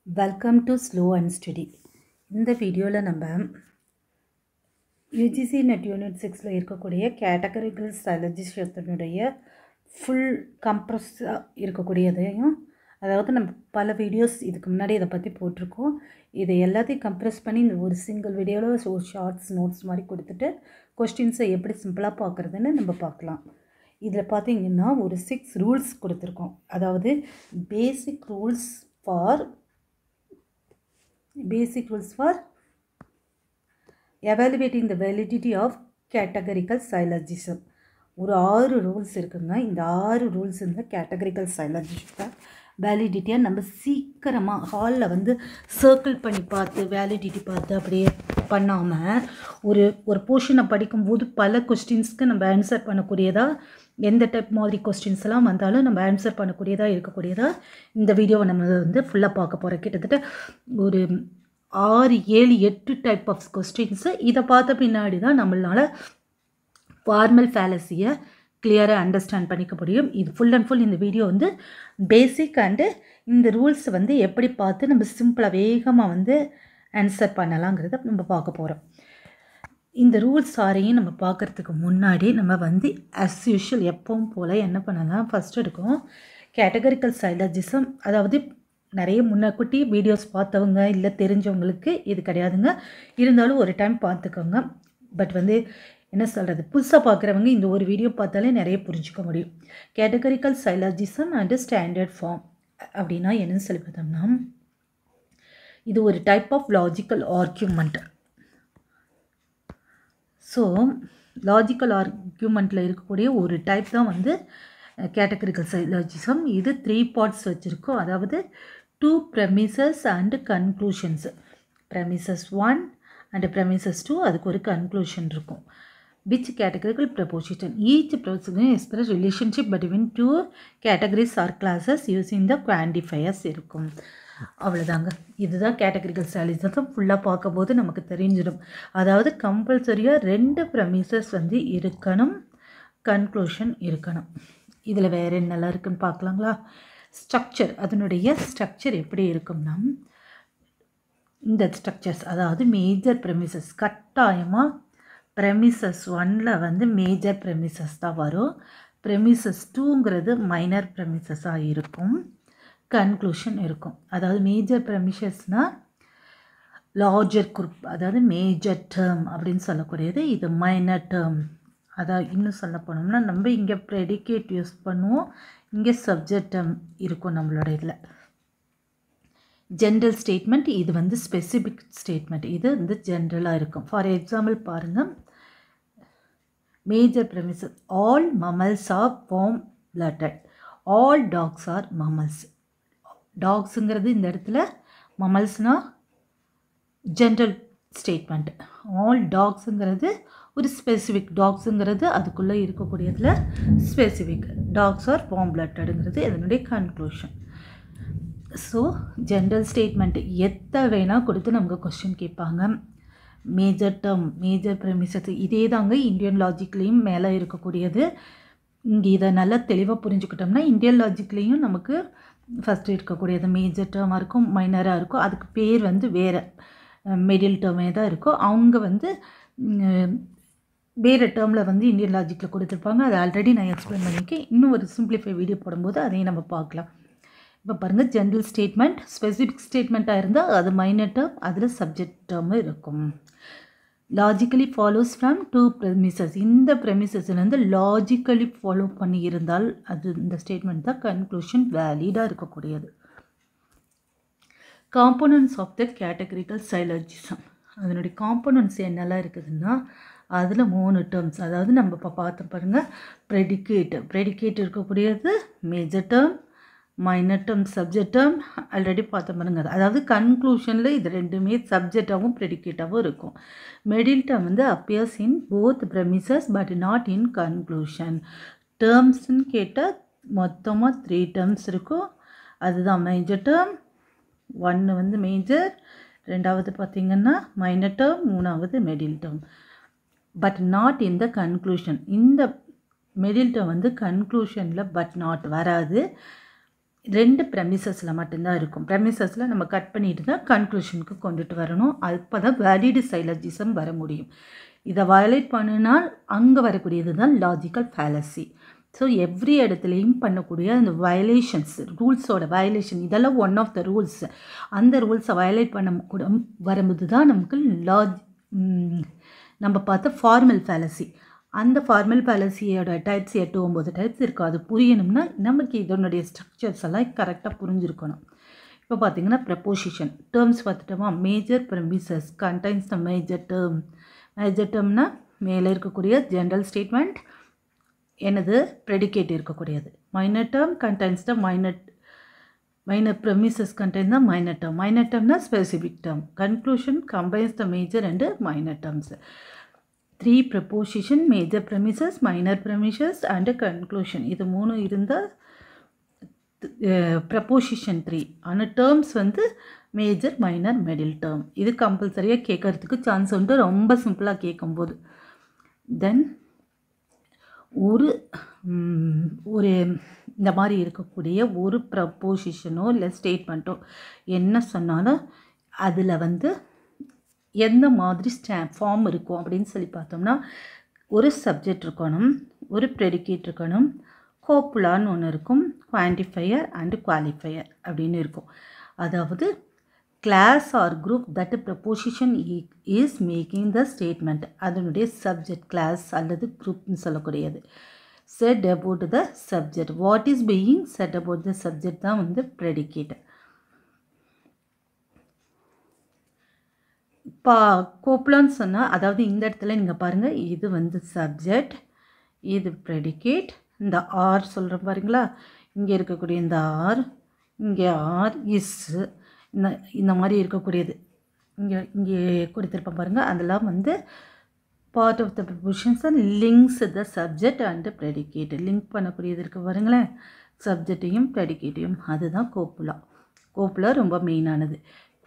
Welcome to Slow and Steady. இந்த வீடியோவில் நம்ம யூஜிசி நெட் யூனிட் 6ல் இருக்கக்கூடிய கேட்டகரிக்கல் சைலஜிசத்தினுடைய ஃபுல் கம்ப்ரஸாக இருக்கக்கூடியதையும், அதாவது நம்ம பல வீடியோஸ் இதுக்கு முன்னாடி இதை பற்றி போட்டிருக்கோம். இதை எல்லாத்தையும் கம்ப்ரெஸ் பண்ணி இந்த ஒரு சிங்கிள் வீடியோவில் ஒரு ஷார்ட்ஸ் நோட்ஸ் மாதிரி கொடுத்துட்டு கொஸ்டின்ஸை எப்படி சிம்பிளாக பார்க்குறதுன்னு நம்ம பார்க்கலாம். இதில் பார்த்திங்கன்னா ஒரு 6 ரூல்ஸ் கொடுத்துருக்கோம். அதாவது பேசிக் rules for evaluating the validity of categorical syllogism. ஒரு 6 ரூல்ஸ் இருக்குங்க. இந்த 6 ரூல்ஸ் இந்த கேட்டகரிக்கல் சைலஜிசத்தை வேலிடிட்டியாக நம்ம சீக்கிரமாக ஹாலில் வந்து சர்க்கிள் பண்ணி பார்த்து வேலிடிட்டி பார்த்து அப்படியே பண்ணாமல் ஒரு போர்ஷனை படிக்கும்போது பல கொஸ்டின்ஸ்க்கு நம்ம ஆன்சர் பண்ணக்கூடியதாக, எந்த டைப் மாதிரி கொஸ்டின்ஸ் எல்லாம் வந்தாலும் நம்ம ஆன்சர் பண்ணக்கூடியதாக இருக்கக்கூடியதாக இந்த வீடியோவை நம்ம வந்து ஃபுல்லாக பார்க்க போகிறோம். கிட்டத்தட்ட ஒரு 6, 7, 8 டைப் ஆஃப் கொஸ்டின்ஸு. இதை பார்த்த பின்னாடி தான் நம்மளால் ஃபார்மல் ஃபேலசியை கிளியராக அண்டர்ஸ்டாண்ட் பண்ணிக்க முடியும். இது ஃபுல் அண்ட் ஃபுல் இந்த வீடியோ வந்து பேசிக் அண்டு இந்த ரூல்ஸ் வந்து எப்படி பார்த்து நம்ம சிம்பிளாக வேகமாக வந்து ஆன்சர் பண்ணலாங்கிறத நம்ம பார்க்க போகிறோம். இந்த ரூல்ஸ் ஆரையும் நம்ம பார்க்குறதுக்கு முன்னாடி நம்ம வந்து அஸ் யூஷுவல் எப்பவும் போல் என்ன பண்ணலாம், ஃபஸ்ட் எடுக்கும் கேட்டகரிக்கல் சைலஜிசம். அதாவது நிறைய முன்னக்கூட்டி வீடியோஸ் பார்த்தவங்க இல்லை தெரிஞ்சவங்களுக்கு இது கிடையாதுங்க. இருந்தாலும் ஒரு டைம் பார்த்துக்கோங்க. பட் வந்து என்ன சொல்கிறது, புதுசாக பார்க்குறவங்க இந்த ஒரு வீடியோ பார்த்தாலே நிறைய புரிஞ்சுக்க முடியும். Categorical syllogism and standard form அப்படின்னா என்னன்னு சொல்லி பார்த்தோம்னா, இது ஒரு type of logical argument. So logical ஆர்கியூமெண்ட்டில் இருக்கக்கூடிய ஒரு டைப் தான் வந்து கேட்டகரிக்கல் சைலஜிசம். இது 3 பார்ட்ஸ் வச்சுருக்கோம். அதாவது 2 premises and conclusions. premises 1 and premises 2, அதுக்கு ஒரு conclusion இருக்கும். Which categorical proposition? Each proposition express relationship between 2 categories or classes using the quantifiers இருக்கும். அவ்வளோதாங்க. இதுதான் கேட்டகரிக்கல் சைலஜிசம். ஃபுல்லாக பார்க்கும்போது நமக்கு தெரிஞ்சிடும். அதாவது கம்பல்சரியாக 2 premises வந்து இருக்கணும், கன்க்ளூஷன் இருக்கணும். இதில் வேறு என்னெல்லாம் இருக்குதுன்னு பார்க்கலாங்களா? ஸ்ட்ரக்சர், அதனுடைய ஸ்ட்ரக்சர் எப்படி இருக்கும்னா, இந்த ஸ்ட்ரக்சர்ஸ் அதாவது மேஜர் ப்ரெமிசஸ், கட்டாயமாக ப்ரெமிசஸ் 1ல் வந்து மேஜர் ப்ரெமிசஸ் தான் வரும். ப்ரெமிசஸ் 2ங்கிறது மைனர் ப்ரெமிசஸாக இருக்கும். கன்க்ளூஷன் இருக்கும். அதாவது மேஜர் ப்ரெமிசஸ்னால் லார்ஜர் குரூப், அதாவது மேஜர் டேர்ம் அப்படின்னு சொல்லக்கூடியது. இது மைனர் டேர்ம். அதான் இன்னும் சொல்ல போனோம்னா நம்ம இங்கே ப்ரெடிகேட் யூஸ் பண்ணுவோம், இங்கே சப்ஜெக்ட் டேர்ம் இருக்கும் நம்மளோட இதில். ஜென்ரல் ஸ்டேட்மெண்ட், இது வந்து ஸ்பெசிஃபிக் ஸ்டேட்மெண்ட். இது வந்து ஜென்ரலாக இருக்கும். ஃபார் எக்ஸாம்பிள் பாருங்கள், major premises all mammals are warm blooded, all dogs are mammals. டாக்ஸுங்கிறது இந்த இடத்துல மம்மல்ஸ்னால் ஜென்ரல் ஸ்டேட்மெண்ட். ஆல் டாக்ஸுங்கிறது ஒரு ஸ்பெசிஃபிக், டாக்ஸுங்கிறது அதுக்குள்ளே இருக்கக்கூடியதில் ஸ்பெசிஃபிக். டாக்ஸ் ஆர் வார்ம் பிளட்டடுங்கிறது இதனுடைய கன்க்ளூஷன். ஸோ ஜென்ரல் ஸ்டேட்மெண்ட் எத்தை வேணால் கொடுத்து நமக்கு கொஸ்டின் கேட்பாங்க. மேஜர் டேர்ம், மேஜர் ப்ரெமிசஸ் இதே தாங்க இந்தியன் லாஜிக்லேயும் மேலே இருக்கக்கூடியது. இங்கே இதை நல்லா தெளிவாக புரிஞ்சுக்கிட்டோம்னா இந்தியன் லாஜிக்லேயும் நமக்கு ஃபஸ்ட்டு இருக்கக்கூடியது மேஜர் டேர்மாக இருக்கும், மைனராக இருக்கும். அதுக்கு பேர் வந்து வேறு மிடில் டேர்மே தான் இருக்கும். அவங்க வந்து வேறு டேர்மில் வந்து இந்தியன் லாஜிக்கில் கொடுத்துருப்பாங்க. அதை ஆல்ரெடி நான் எக்ஸ்பிளைன் பண்ணியிருக்கேன். இன்னும் ஒரு சிம்பிளிஃபை வீடியோ போடும்போது அதையும் நம்ம பார்க்கலாம். இப்போ பாருங்கள், ஜென்ரல் ஸ்டேட்மெண்ட் ஸ்பெசிஃபிக் ஸ்டேட்மெண்ட்டாக இருந்தால் அது மைனர் டேர்ம், அதில் சப்ஜெக்ட் டேர்மு இருக்கும். Logically follows from 2 premises. இந்த ப்ரெமிசஸ்லேருந்து லாஜிக்கலி ஃபாலோ பண்ணி இருந்தால் அது இந்த ஸ்டேட்மெண்ட் தான் கன்க்ளூஷன் வேலிடாக இருக்கக்கூடியது. காம்போனன்ட்ஸ் ஆஃப் த கேட்டகரிக்கல் சைலஜிசம், அதனுடைய காம்போனன்ட்ஸ் என்னெல்லாம் இருக்குதுன்னா, அதில் 3 டேர்ம்ஸ். அதாவது நம்ம இப்போ பார்த்து பாருங்கள், ப்ரெடிகேட் இருக்கக்கூடியது major term, minor term subject term already பார்த்த பாருங்க. அதாவது கன்க்ளூஷனில் இது ரெண்டுமே சப்ஜெக்டாகவும் ப்ரெடிகேட்டாகவும் இருக்கும். மிடில் டேர்ம் வந்து appears in both premises but not in conclusion. டேர்ம்ஸ்ன்னு கேட்டால் மொத்தமாக 3 டேர்ம்ஸ் இருக்கும். அதுதான் மேஜர் டேர்ம். 1 வந்து மேஜர், 2வது பார்த்திங்கன்னா மைனர் டேர்ம், 3வது middle term. But not in the conclusion. இந்த மிடில் டேர்ம் வந்து கன்க்ளூஷனில் பட் நாட் வராது. 2 ப்ரெமிசஸில் மட்டும்தான் இருக்கும். ப்ரெமிசஸில் நம்ம கட் பண்ணிட்டு தான் கன்க்ளூஷனுக்கு கொண்டுட்டு வரணும். அப்போ தான் வேலிடு சைலஜிசம் வர முடியும். இதை வயலேட் பண்ணினால் அங்கே வரக்கூடியது தான் லாஜிக்கல் ஃபேலசி. ஸோ எவ்ரி இடத்துலையும் பண்ணக்கூடிய அந்த வயலேஷன்ஸ், ரூல்ஸோட வயலேஷன், இதெல்லாம் ஒன் ஆஃப் த ரூல்ஸ். அந்த ரூல்ஸை வயலேட் பண்ண கூட வரும்போது தான் நமக்கு நம்ம பார்த்த ஃபார்மல் ஃபேலசி. அந்த ஃபார்மல் ஃபேலசியோட டைப்ஸ் 8 9 டைப்ஸ் இருக்கும். அது புரியணும்னா நமக்கு இதனுடைய ஸ்ட்ரக்சர்ஸ் எல்லாம் கரெக்டாக புரிஞ்சிருக்கணும். இப்போ பார்த்தீங்கன்னா ப்ரப்போசிஷன் டேர்ம்ஸ் பார்த்துட்டோமா. Major premises contains the major term. மேஜர் டேர்ம்னா மேலே இருக்கக்கூடிய ஜென்ரல் ஸ்டேட்மெண்ட் என்னது ப்ரெடிகேட் இருக்கக்கூடியது. Minor term contains the minor premises contains the minor term. மைனர் டேர்ம்னா specific term. Conclusion combines the major and minor terms. 3 proposition, major premises, minor premises and conclusion. இது 3 இருந்தால் ப்ரப்போசிஷன் 3. ஆனால் டேர்ம்ஸ் வந்து major minor middle term. இது கம்பல்சரியாக கேட்கறதுக்கு chance உண்டு ரொம்ப சிம்பிளாக கேட்கும்போது. தென் ஒரு இந்த மாதிரி இருக்கக்கூடிய ஒரு ப்ரப்போசிஷனோ இல்லை ஸ்டேட்மெண்ட்டோ என்ன சொன்னாலும் அதில் வந்து எந்த மாதிரி ஃபார்ம் இருக்கும் அப்படின்னு சொல்லி பார்த்தோம்னா, ஒரு சப்ஜெக்ட் இருக்கணும், ஒரு ப்ரெடிகேட் இருக்கணும், கோப்புலான்னு ஒன்று இருக்கும், குவான்டிஃபையர் அண்டு குவாலிஃபையர் அப்படின்னு இருக்கும். அதாவது class or group that proposition is making the statement, அதனுடைய சப்ஜெக்ட் கிளாஸ் அல்லது குரூப்னு சொல்லக்கூடியது. Said about the subject, what is being said about the subject தான் வந்து ப்ரெடிகேட். கோப்புலான்னு சொன்னால், அதாவது இந்த இடத்துல நீங்கள் பாருங்கள், இது வந்து சப்ஜெக்ட், இது ப்ரெடிகேட். இந்த ஆர் சொல்கிறோம் பாருங்களா, இங்கே இருக்கக்கூடிய இந்த ஆர், இங்கே ஆர் இஸ், இந்த மாதிரி இருக்கக்கூடியது இங்கே கொடுத்துருப்பேன் பாருங்கள். அதெல்லாம் வந்து part of the propositions and links the subject and predicate. Link பண்ணக்கூடியது இருக்குது பாருங்களேன், சப்ஜெக்டையும் ப்ரெடிகேட்டையும். அதுதான் கோப்புலா. கோப்புலா ரொம்ப மெயினானது.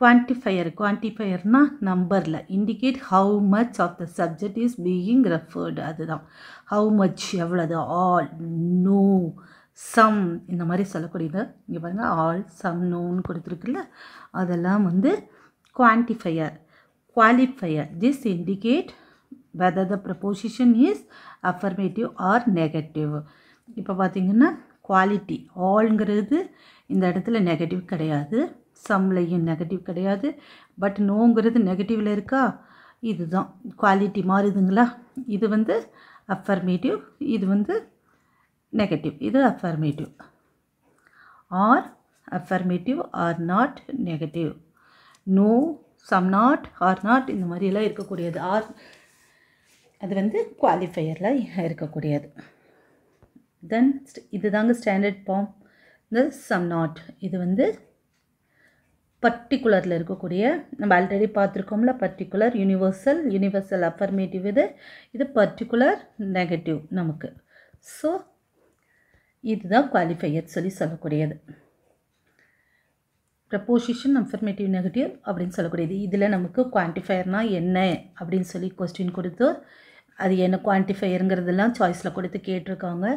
குவான்டிஃபையர்னா நம்பரில் indicate how much of the subject is being referred. அதுதான் ஹவு மச், எவ்வளவு, ஆல், நோ, சம், இந்த மாதிரி சொல்லக்கூடியது. இங்கே பாருங்கள், ஆல், சம், நோன்னு கொடுத்துருக்குல்ல, அதெல்லாம் வந்து quantifier. Qualifier, this indicate whether the proposition is affirmative or negative. இப்போ பார்த்திங்கன்னா குவாலிட்டி, ஆல்ங்கிறது இந்த இடத்துல நெகட்டிவ் கிடையாது, சம்லையும் நெகட்டிவ் கிடையாது, பட் நோங்கிறது நெகட்டிவில் இருக்கா. இதுதான் குவாலிட்டி மாறுதுங்களா. இது வந்து அஃபர்மேட்டிவ், இது வந்து நெகட்டிவ், இது affirmative. Or affirmative or not negative. No, some not, or not, இந்த மாதிரியெல்லாம் இருக்கக்கூடியது. ஆர் அது வந்து குவாலிஃபையரில் இருக்கக்கூடியது. தென் இது தாங்க ஸ்டாண்டர்ட் ஃபார்ம். இந்த சம் நாட் இது வந்து பர்டிகுலரில் இருக்கக்கூடிய, நம்ம ஆல்ரெடி பார்த்துருக்கோம்ல, பர்டிகுலர், யூனிவர்சல், யூனிவர்சல் அஃபர்மேட்டிவ், இது பர்டிகுலர் நெகட்டிவ் நமக்கு. ஸோ இதுதான் குவாலிஃபையர் சொல்லக்கூடியது. ப்ரப்போசிஷன் அஃபர்மேட்டிவ் நெகட்டிவ் அப்படின்னு சொல்லக்கூடியது. இதில் நமக்கு குவான்டிஃபையர்னால் என்ன அப்படின்னு சொல்லி கொஸ்டின் கொடுத்து, அது என்ன குவான்டிஃபையருங்கிறதெல்லாம் சாய்ஸில் கொடுத்து கேட்டிருக்காங்க.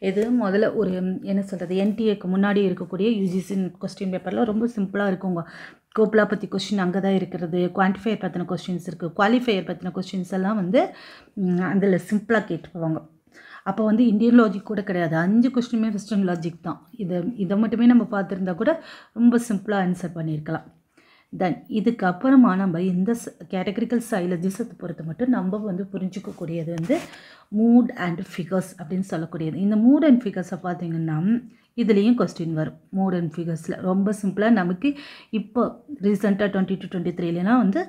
இது முதல்ல ஒரு என்ன சொல்கிறது, என்டிஏக்கு முன்னாடி இருக்கக்கூடிய யூஜிசி கொஸ்டின் பேப்பரில் ரொம்ப சிம்பிளாக இருக்குங்க. கோப்புலா பற்றி கொஸ்டின் அங்கே தான் இருக்கிறது, குவான்டிஃபையர் பற்றின கொஸ்டின்ஸ் இருக்குது, குவாலிஃபையர் பற்றின கொஸ்டின்ஸ் எல்லாம் வந்து அதில் சிம்பிளாக கேட்டுருவாங்க. அப்போ வந்து இந்தியன் லாஜிக் கூட கிடையாது, 5 கொஸ்டினுமே வெஸ்டர்ன் லாஜிக் தான். இதை மட்டுமே நம்ம பார்த்துருந்தா கூட ரொம்ப சிம்பிளாக ஆன்சர் பண்ணியிருக்கலாம். தென் இதுக்கப்புறமா நம்ம இந்த கேட்டகரிக்கல் சைலஜிசத்தை பொறுத்த மட்டும் நம்ம வந்து புரிஞ்சிக்கக்கூடியது வந்து மூட் அண்ட் ஃபிகர்ஸ் அப்படின்னு சொல்லக்கூடியது. இந்த மூட் அண்ட் ஃபிகர்ஸை பார்த்திங்கன்னா இதுலேயும் கொஸ்டின் வரும். மூட் அண்ட் ஃபிகர்ஸில் ரொம்ப சிம்பிளாக நமக்கு இப்போ ரீசெண்டாக 2022-23 வந்து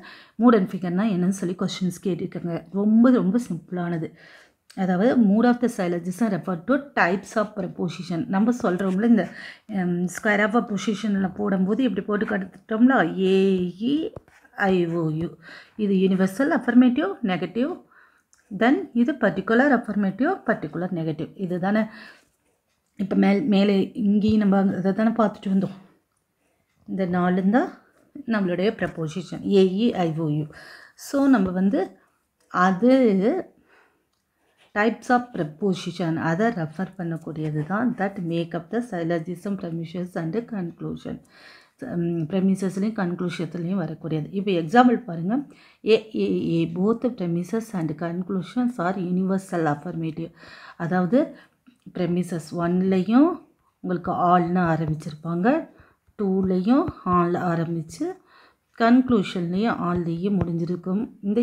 மூட் அண்ட் ஃபிகர்னால் என்னன்னு சொல்லி கொஸ்டின்ஸ் கேட்டிருக்காங்க. ரொம்ப ரொம்ப சிம்பிளானது. அதாவது mood of the syllogism refer to types of proposition. நம்ம சொல்கிறோம்ல, இந்த ஸ்கொயர் ஆஃப் பொசிஷனில் போடும்போது இப்படி போட்டு கற்றுட்டோம்ல, AEIOU, இது யூனிவர்சல் அஃபர்மேட்டிவ் நெகட்டிவ், தென் இது பர்டிகுலர் அஃபர்மேட்டிவ் பர்டிகுலர் நெகட்டிவ். இது தானே இப்போ மேலே இங்கேயும் நம்ம அதை தானே பார்த்துட்டு வந்தோம். இந்த 4 தான் நம்மளுடைய ப்ரப்போசிஷன் AEIOU. ஸோ நம்ம வந்து அது டைப்ஸ் ஆஃப் ப்ரெப்போசிஷன் அதை ரெஃபர் பண்ணக்கூடியது தான் that makeup the syllogism premises and conclusion. ப்ரெமிசஸ்லேயும் கன்க்ளூஷன்லேயும் வரக்கூடியது. இப்போ எக்ஸாம்பிள் பாருங்கள். Both premises and conclusions are universal affirmative. அதாவது ப்ரெமிசஸ் 1லையும் உங்களுக்கு ஆல்னு ஆரம்பிச்சிருப்பாங்க, 2லையும் ஆல் ஆரம்பித்து கன்க்ளூஷன்லேயும் ஆல்லையும் முடிஞ்சிருக்கும். இந்த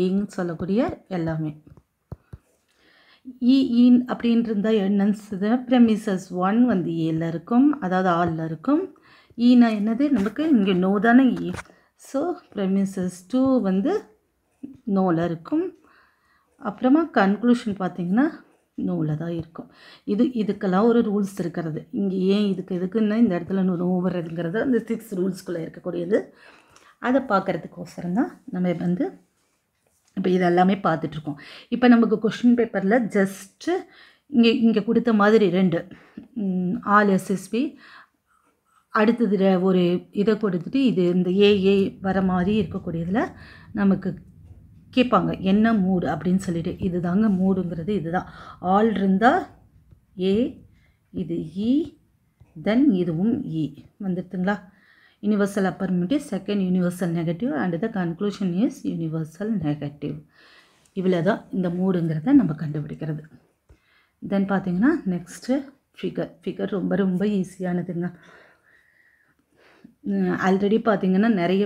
ஏன்னு சொல்லக்கூடிய எல்லாமே இன் அப்படின்னு இருந்தால் என்னன்னு ப்ரெமிசஸ் 1 வந்து ஏல இருக்கும், அதாவது ஆலில் இருக்கும். ஈனா என்னது நமக்கு இங்கே நோ தானே இ. ஸோ ப்ரெமிசஸ் 2 வந்து நோவில் இருக்கும். அப்புறமா கன்க்ளூஷன் பார்த்திங்கன்னா நோவில் தான் இருக்கும். இதுக்கெல்லாம் ஒரு ரூல்ஸ் இருக்கிறது. இங்கே ஏன் இதுக்குன்னா இந்த இடத்துல நோ வர்றதுங்கிறது அந்த 6 ரூல்ஸ்குள்ளே இருக்கக்கூடியது. அதை பார்க்குறதுக்கோசரம் தான் நம்ம வந்து இப்போ இதெல்லாமே பார்த்துட்ருக்கோம். இப்போ நமக்கு கொஷின் பேப்பரில் ஜஸ்ட்டு இங்கே கொடுத்த மாதிரி 2 ஆல் எஸ்எஸ்பி, அடுத்தது ஒரு இதை கொடுத்துட்டு இது இந்த ஏ வர மாதிரி இருக்கக்கூடியதில் நமக்கு கேட்பாங்க என்ன மூடு அப்படின்னு சொல்லிட்டு. இது தாங்க மூடுங்கிறது. இதுதான் ஆல் இருந்தால் ஏ, இது இ, தென் இதுவும் இ வந்துடுதுங்களா. Universal affirmative, second universal negative and the conclusion is universal negative. இவ்வளோ தான் இந்த மூடுங்கிறத நம்ம கண்டுபிடிக்கிறது. தென் பார்த்திங்கன்னா நெக்ஸ்ட்டு ஃபிகர் ரொம்ப ரொம்ப ஈஸியானதுங்க. ஆல்ரெடி பார்த்திங்கன்னா நிறைய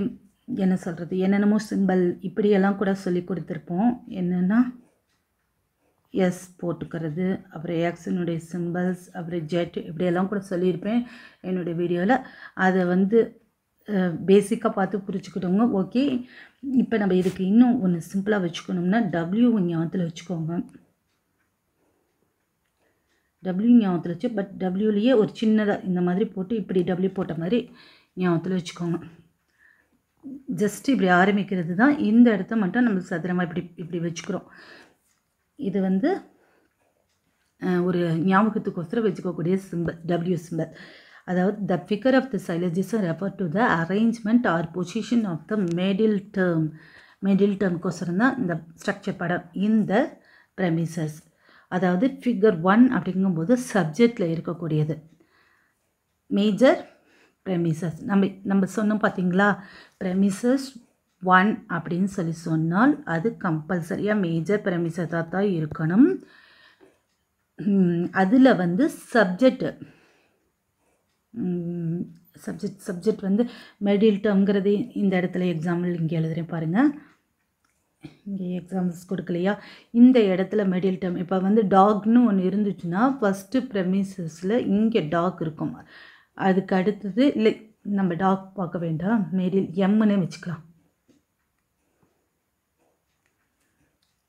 என்ன சொல்கிறது என்னென்னமோ சிம்பிள் இப்படியெல்லாம் கூட சொல்லி கொடுத்துருப்போம். என்னென்னா எஸ் போட்டுக்கிறது, அப்புறம் எக்ஸினுடைய சிம்பிள்ஸ், அப்புறம் ஜெட் இப்படியெல்லாம் கூட சொல்லியிருப்பேன் என்னுடைய வீடியோவில். அதை வந்து பேசிக்காக பார்த்து புரிச்சுக்கிட்டோங்க. ஓகே, இப்போ நம்ம இதுக்கு இன்னும் ஒன்று சிம்பிளாக வச்சுக்கணும்னா டபிள்யூ ஞாபகத்தில் வச்சுக்கோங்க. டபிள்யூ ஞாபகத்தில் வச்சு பட் டபிள்யூலேயே ஒரு சின்னதாக இந்த மாதிரி போட்டு இப்படி டபிள்யூ போட்ட மாதிரி ஞாபகத்தில் வச்சுக்கோங்க. ஜஸ்ட் இப்படி ஆரம்பிக்கிறது தான். இந்த இடத்த மட்டும் நம்ம சதுரமாக இப்படி வச்சுக்கிறோம். இது வந்து ஒரு ஞாபகத்துக்கோசரம் வச்சுக்கக்கூடிய சிம்பிள் டபிள்யூ சிம்பிள். அதாவது the figure of the syllogism refer to the arrangement or position of the middle டேர்ம்க்கோசரம் தான் இந்த ஸ்ட்ரக்சர் படம் இந்த ப்ரெமிசஸ். அதாவது ஃபிகர் 1 அப்படிங்கும்போது சப்ஜெக்டில் இருக்கக்கூடியது மேஜர் ப்ரெமிசஸ். நம்ம சொன்னோம் பார்த்தீங்களா, ப்ரெமிசஸ் 1 அப்படின்னு சொல்லி சொன்னால் அது கம்பல்சரியாக மேஜர் ப்ரெமிசஸாக தான் இருக்கணும். அதில் வந்து சப்ஜெக்ட் வந்து மிடில் டேர்ம்ங்கிறது இந்த இடத்துல எக்ஸாம்பிள் இங்கே எழுதுகிறேன் பாருங்கள். இங்கே எக்ஸாம்பிள்ஸ் கொடுக்கலையா, இந்த இடத்துல மிடில் டேர்ம். இப்போ வந்து டாக்னு ஒன்று இருந்துச்சுன்னா ஃபஸ்ட்டு ப்ரெமிசஸில் இங்கே டாக் இருக்கும். அதுக்கு அடுத்தது இல்லை, நம்ம டாக் பார்க்க வேண்டாம், மிடில் எம்னே வச்சுக்கலாம்.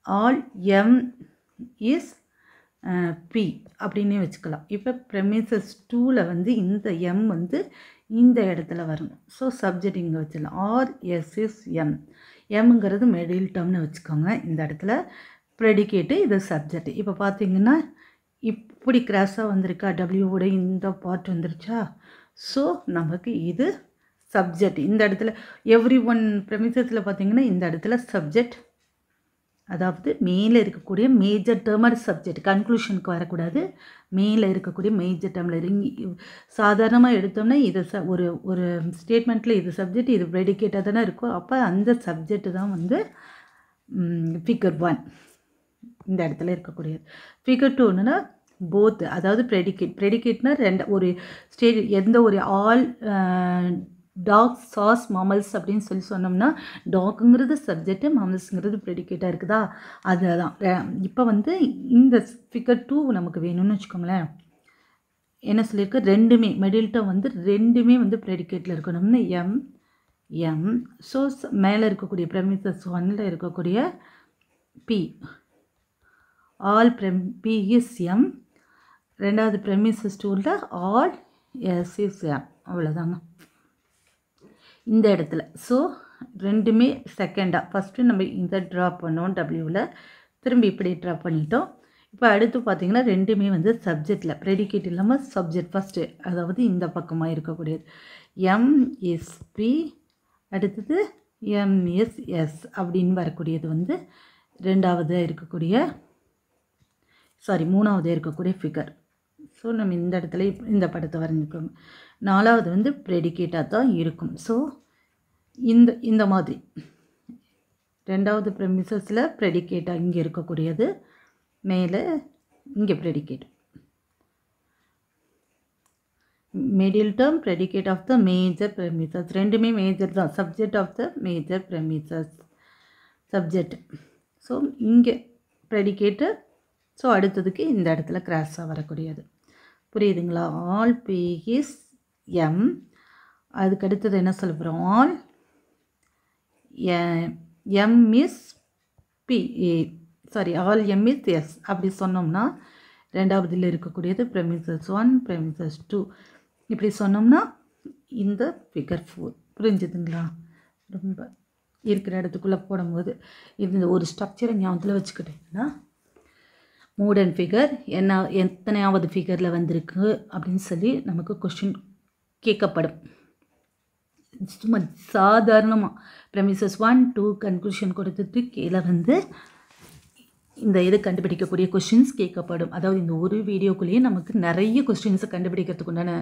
ஆல் எம் இஸ் பி அப்படின்னே வச்சுக்கலாம். இப்போ ப்ரெமிசஸ் 2ல் வந்து இந்த எம் வந்து இந்த இடத்துல வரணும். ஸோ சப்ஜெக்ட் இங்கே வச்சிடலாம். Or S is M. எம்ங்கிறது மிடில் டேர்ம்னு வச்சுக்கோங்க. இந்த இடத்துல ப்ரெடிகேட்டு, இது சப்ஜெக்ட். இப்போ பார்த்தீங்கன்னா இப்படி கிராஸாக வந்திருக்கா, டபிள்யூவோட இந்த பார்ட் வந்துருச்சா. ஸோ நமக்கு இது சப்ஜெக்ட். இந்த இடத்துல எவ்ரி ஒன் ப்ரெமிசஸில் பார்த்தீங்கன்னா இந்த இடத்துல சப்ஜெக்ட், அதாவது மேலே இருக்கக்கூடிய மேஜர் டேர்மர் சப்ஜெக்ட். கன்க்ளூஷனுக்கு வரக்கூடாது, மேலே இருக்கக்கூடிய மேஜர் டேர்மில். சாதாரணமாக எடுத்தோம்னா இது ஒரு ஸ்டேட்மெண்ட்டில் இது சப்ஜெக்ட், இது ப்ரெடிகேட்டாக தானே இருக்கும். அப்போ அந்த சப்ஜெக்ட் தான் வந்து ஃபிகர் 1 இந்த இடத்துல இருக்கக்கூடியது. ஃபிகர் 2ன்னா போத், அதாவது ப்ரெடிகேட்னா ஒரு எந்த ஒரு ஆல் டாக்ஸ் சாஸ் மாமல்ஸ் அப்படின்னு சொல்லி சொன்னோம்னா டாக்குங்கிறது சப்ஜெக்ட்டு, மாமல்ஸுங்கிறது ப்ரெடிகேட்டாக இருக்குதா, அதுதான். இப்போ வந்து இந்த ஃபிகர் 2 நமக்கு வேணும்னு வச்சுக்கோங்களேன். என்ன சொல்லியிருக்கு, ரெண்டுமே மிடில் டேர்ம் வந்து ரெண்டுமே வந்து ப்ரெடிகேட்டில் இருக்கணும்னு எம். ஸோ மேலே இருக்கக்கூடிய ப்ரெமிசஸ் 1ல் இருக்கக்கூடிய B, all B is M. ரெண்டாவது ப்ரெமிசஸ் 2ல் ஆல் எஸ் இஸ் எம். அவ்வளோதாங்க இந்த இடத்துல. ஸோ ரெண்டுமே செகண்டாக ஃபஸ்ட்டு நம்ம இந்த ட்ரா பண்ணோம் டபிள்யூவில், திரும்பி இப்படி ட்ரா பண்ணிட்டோம். இப்போ அடுத்து பார்த்திங்கன்னா ரெண்டுமே வந்து சப்ஜெக்டில், ப்ரெடிகேட் இல்லாமல் சப்ஜெக்ட் ஃபஸ்ட்டு, அதாவது இந்த பக்கமாக இருக்கக்கூடியது எம்எஸ்பி, அடுத்தது எம்எஸ்எஸ் அப்படின்னு வரக்கூடியது வந்து ரெண்டாவது இருக்கக்கூடிய சாரி மூணாவது இருக்கக்கூடிய ஃபிகர். ஸோ நம்ம இந்த இடத்துல இந்த படத்தை வரைஞ்சிக்கோங்க. நாலாவது வந்து ப்ரெடிகேட்டாக தான் இருக்கும். ஸோ இந்த மாதிரி ரெண்டாவது ப்ரெமிசஸில் ப்ரெடிகேட்டாக இங்கே இருக்கக்கூடியது, மேலே இங்கே predicate. Middle term predicate of the major premises, ரெண்டுமே மேஜர் தான். Subject of the major premises subject. So இங்கே ப்ரெடிகேட்டு. ஸோ அடுத்ததுக்கு இந்த இடத்துல கிராஸாக வரக்கூடியது. புரியுதுங்களா? All B is M. அதுக்கு அடுத்தது என்ன சொல்ல போகிறோம்? All M is B, sorry all M is S. அப்படி சொன்னோம்னா ரெண்டாவதுல இருக்கக்கூடியது ப்ரெமிசஸ் 1 ப்ரெமிசஸ் 2 இப்படி சொன்னோம்னா இந்த ஃபிகர் 4. புரிஞ்சுதுங்களா? ரொம்ப இருக்கிற இடத்துக்குள்ளே போடும்போது இந்த ஒரு ஸ்ட்ரக்சரை ஞாபகத்தில் வச்சுக்கிட்டிங்கன்னா மூடன் ஃபிகர் என்ன எத்தனையாவது ஃபிகரில் வந்திருக்கு அப்படின்னு சொல்லி நமக்கு கொஸ்டின் கேட்கப்படும். சும்மா சாதாரணமாக ப்ரெமிசஸ் 1 2 கன்க்ளூஷன் கொடுத்துட்டு கீழே வந்து இந்த இது கண்டுபிடிக்கக்கூடிய கொஸ்டின்ஸ் கேட்கப்படும். அதாவது இந்த ஒரு வீடியோக்குள்ளேயே நமக்கு நிறைய கொஸ்டின்ஸை கண்டுபிடிக்கிறதுக்கு உண்டான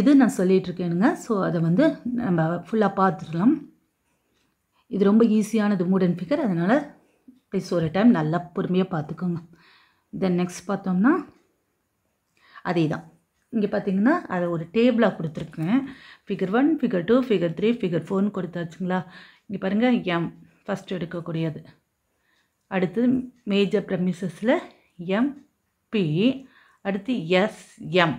இது நான் சொல்லிகிட்ருக்கேனுங்க. ஸோ அதை வந்து நம்ம ஃபுல்லாக பார்த்துடலாம். இது ரொம்ப ஈஸியானது மூடன் ஃபிகர். அதனால் ப்ளீஸ் ஒரு டைம் நல்லா பொறுமையாக பார்த்துக்கோங்க. தென் நெக்ஸ்ட் பார்த்தோம்னா அதே தான். இங்கே பார்த்தீங்கன்னா அதை ஒரு டேபிளாக கொடுத்துருக்கேன். Figure 1 figure 2 figure 3 figure 4 கொடுத்தாச்சுங்களா? இங்கே பாருங்கள், எம் ஃபஸ்ட்டு எடுக்கக்கூடியது. அடுத்து மேஜர் ப்ரெமிசஸில் எம்பி, அடுத்து எஸ்எம்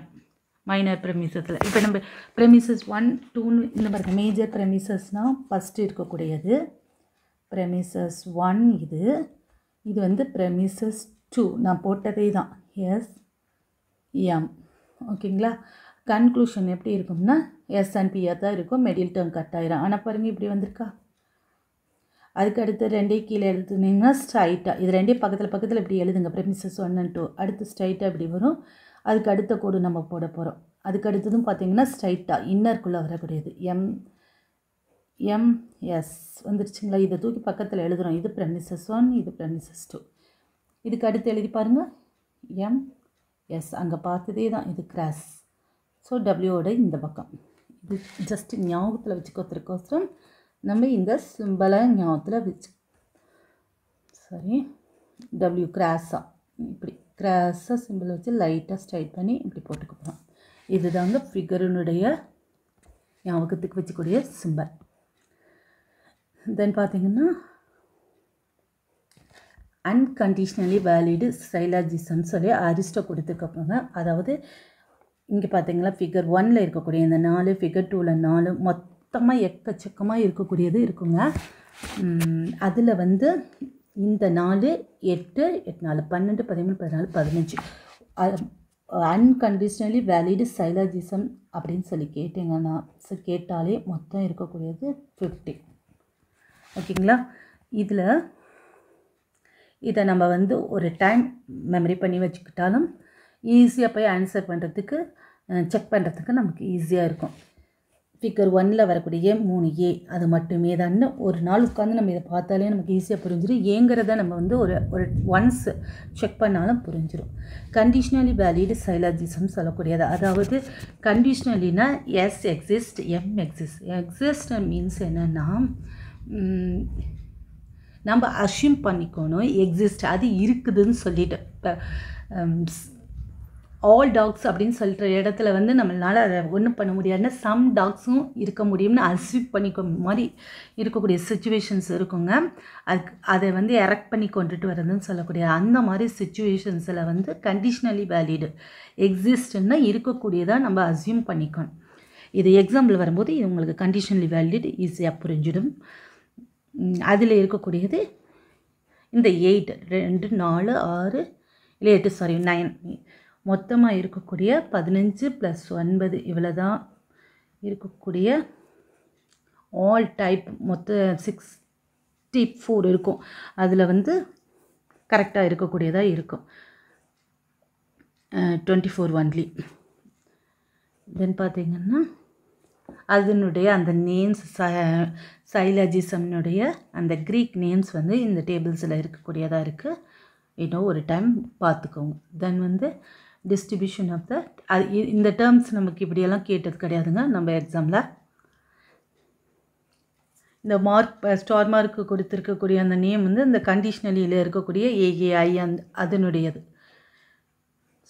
மைனர் ப்ரெமிசஸில். இப்போ நம்ம ப்ரெமிசஸ் 1 2 இந்த மாதிரி மேஜர் ப்ரெமிசஸ்னால் ஃபஸ்ட்டு இருக்கக்கூடியது ப்ரெமிசஸ் 1. இது வந்து ப்ரெமிசஸ் 2 நான் போட்டதே தான், எஸ்எம். ஓகேங்களா? கன்க்ளூஷன் எப்படி இருக்கும்னா எஸ் அண்ட் பியாக தான் இருக்கும். மிடில் டேர்ம் கட் ஆயிரும். ஆனால் பாருங்கள் இப்படி வந்திருக்கா? அதுக்கு அடுத்து ரெண்டே கீழே எழுதுனீங்கன்னா ஸ்ட்ரைட்டாக, இது ரெண்டே பக்கத்தில் இப்படி எழுதுங்க. ப்ரெமிசஸ் 1 and 2 அடுத்து ஸ்ட்ரைட்டாக இப்படி வரும். அதுக்கு அடுத்த கோடு நம்ம போட போகிறோம். அதுக்கு அடுத்ததும் பார்த்திங்கன்னா ஸ்ட்ரைட்டாக இன்னருக்குள்ளே வரக்கூடியது எம்எஸ் வந்துருச்சுங்களா? இதை தூக்கி பக்கத்தில் எழுதுகிறோம். இது ப்ரெமிசஸ் 1, இது ப்ரெமிசஸ் 2. இதுக்கு அடுத்து எழுதி பாருங்கள், எம்எஸ். அங்கே பார்த்ததே தான், இது கிராஸ். ஸோ டபிள்யூவோட இந்த பக்கம். இது ஜஸ்ட் ஞாபகத்தில் வச்சுக்கிறதுக்கோசரம் நம்ம இந்த சிம்பிளை ஞாபகத்தில் சரி டபிள்யூ கிராஸாக இப்படி கிராஸாக சிம்பிள் வச்சு லைட்டாக ஸ்ட்ரைட் பண்ணி இப்படி போட்டுக்க போகிறோம். இதுதாங்க ஃபிகருனுடைய ஞாபகத்துக்கு வச்சுக்கூடிய சிம்பிள். தென் பார்த்திங்கன்னா அன்கண்டிஷ்னலி வேலிடு சைலாஜிசம் சொல்லி அரிஸ்டோ கொடுத்துருக்கப்பாங்க. அதாவது இங்கே பார்த்தீங்களா ஃபிகர் 1ல் இருக்கக்கூடிய இந்த 4, ஃபிகர் 2ல் 4, மொத்தமாக எக்கச்சக்கமாக இருக்கக்கூடியது இருக்குங்க. அதில் வந்து இந்த 4 8 8 4 12 13 14 15 அன்கண்டிஷ்னலி வேலிடு சைலாஜிசம் அப்படின்னு சொல்லி கேட்டிங்கன்னா கேட்டாலே மொத்தம் இருக்கக்கூடியது 50. ஓகேங்களா? இதை நம்ம வந்து ஒரு டைம் மெமரி பண்ணி வச்சுக்கிட்டாலும் ஈஸியாக போய் ஆன்சர் பண்ணுறதுக்கு செக் பண்ணுறதுக்கு நமக்கு ஈஸியாக இருக்கும். ஃபிகர் 1ல் வரக்கூடிய 3A அது மட்டுமே தான். ஒரு நாள் உட்காந்து நம்ம இதை பார்த்தாலே நமக்கு ஈஸியாக புரிஞ்சிடும். ஏங்கிறத நம்ம வந்து ஒரு ஒன்ஸ் செக் பண்ணாலும் புரிஞ்சிடும். கண்டிஷ்னலி வேலிடு சைலாஜிசம் சொல்லக்கூடியது. அதாவது கண்டிஷ்னலினா S exist, M exist. Exist means என்னென்னா நம்ம அஷ்யூம் பண்ணிக்கணும் எக்ஸிஸ்ட், அது இருக்குதுன்னு சொல்லிட்டு. இப்போ ஆல் டாக்ஸ் அப்படின்னு சொல்கிற இடத்துல வந்து நம்மளால் அதை ஒன்றும் பண்ண முடியாதுன்னா சம் டாக்ஸும் இருக்க முடியும்னு அஸ்யூம் பண்ணிக்க மாதிரி இருக்கக்கூடிய சுச்சுவேஷன்ஸ் இருக்குங்க. அதை வந்து எரெக்ட் பண்ணி கொண்டுட்டு வரதுன்னு சொல்லக்கூடிய அந்த மாதிரி சுச்சுவேஷன்ஸில் வந்து கண்டிஷ்னலி வேலிடு எக்ஸிஸ்ட்னா இருக்கக்கூடியதாக நம்ம அஸ்யூம் பண்ணிக்கணும். இது எக்ஸாம்பிள் வரும்போது இது உங்களுக்கு கண்டிஷ்னலி வேலிட் ஈஸியாக புரிஞ்சிடும். அதில் இருக்கக்கூடியது இந்த 8 2 4 6 இல்லை 8 சாரி 9 மொத்தமாக இருக்கக்கூடிய 15 + 9 இவ்வளோ தான் இருக்கக்கூடிய ஆல் டைப். மொத்தம் 64 இருக்கும். அதில் வந்து கரெக்டாக இருக்கக்கூடியதாக இருக்கும் 24 ஒன்லி. தென் பார்த்திங்கன்னா அதனுடைய அந்த நேம்ஸ் சைலாஜிசம்னுடைய அந்த க்ரீக் நேம்ஸ் வந்து இந்த டேபிள்ஸில் இருக்கக்கூடியதாக இருக்குது. இன்னும் ஒரு டைம் பார்த்துக்கோங்க. தென் வந்து டிஸ்ட்ரிபியூஷன் ஆஃப் த இந்த டேர்ம்ஸ் நமக்கு இப்படியெல்லாம் கேட்டது கிடையாதுங்க நம்ம எக்ஸாமில். இந்த மார்க் ஸ்டார் மார்க்கு கொடுத்துருக்கக்கூடிய அந்த நேம் வந்து இந்த கண்டிஷ்னலியில் இருக்கக்கூடிய ஏஏஐ அதனுடையது.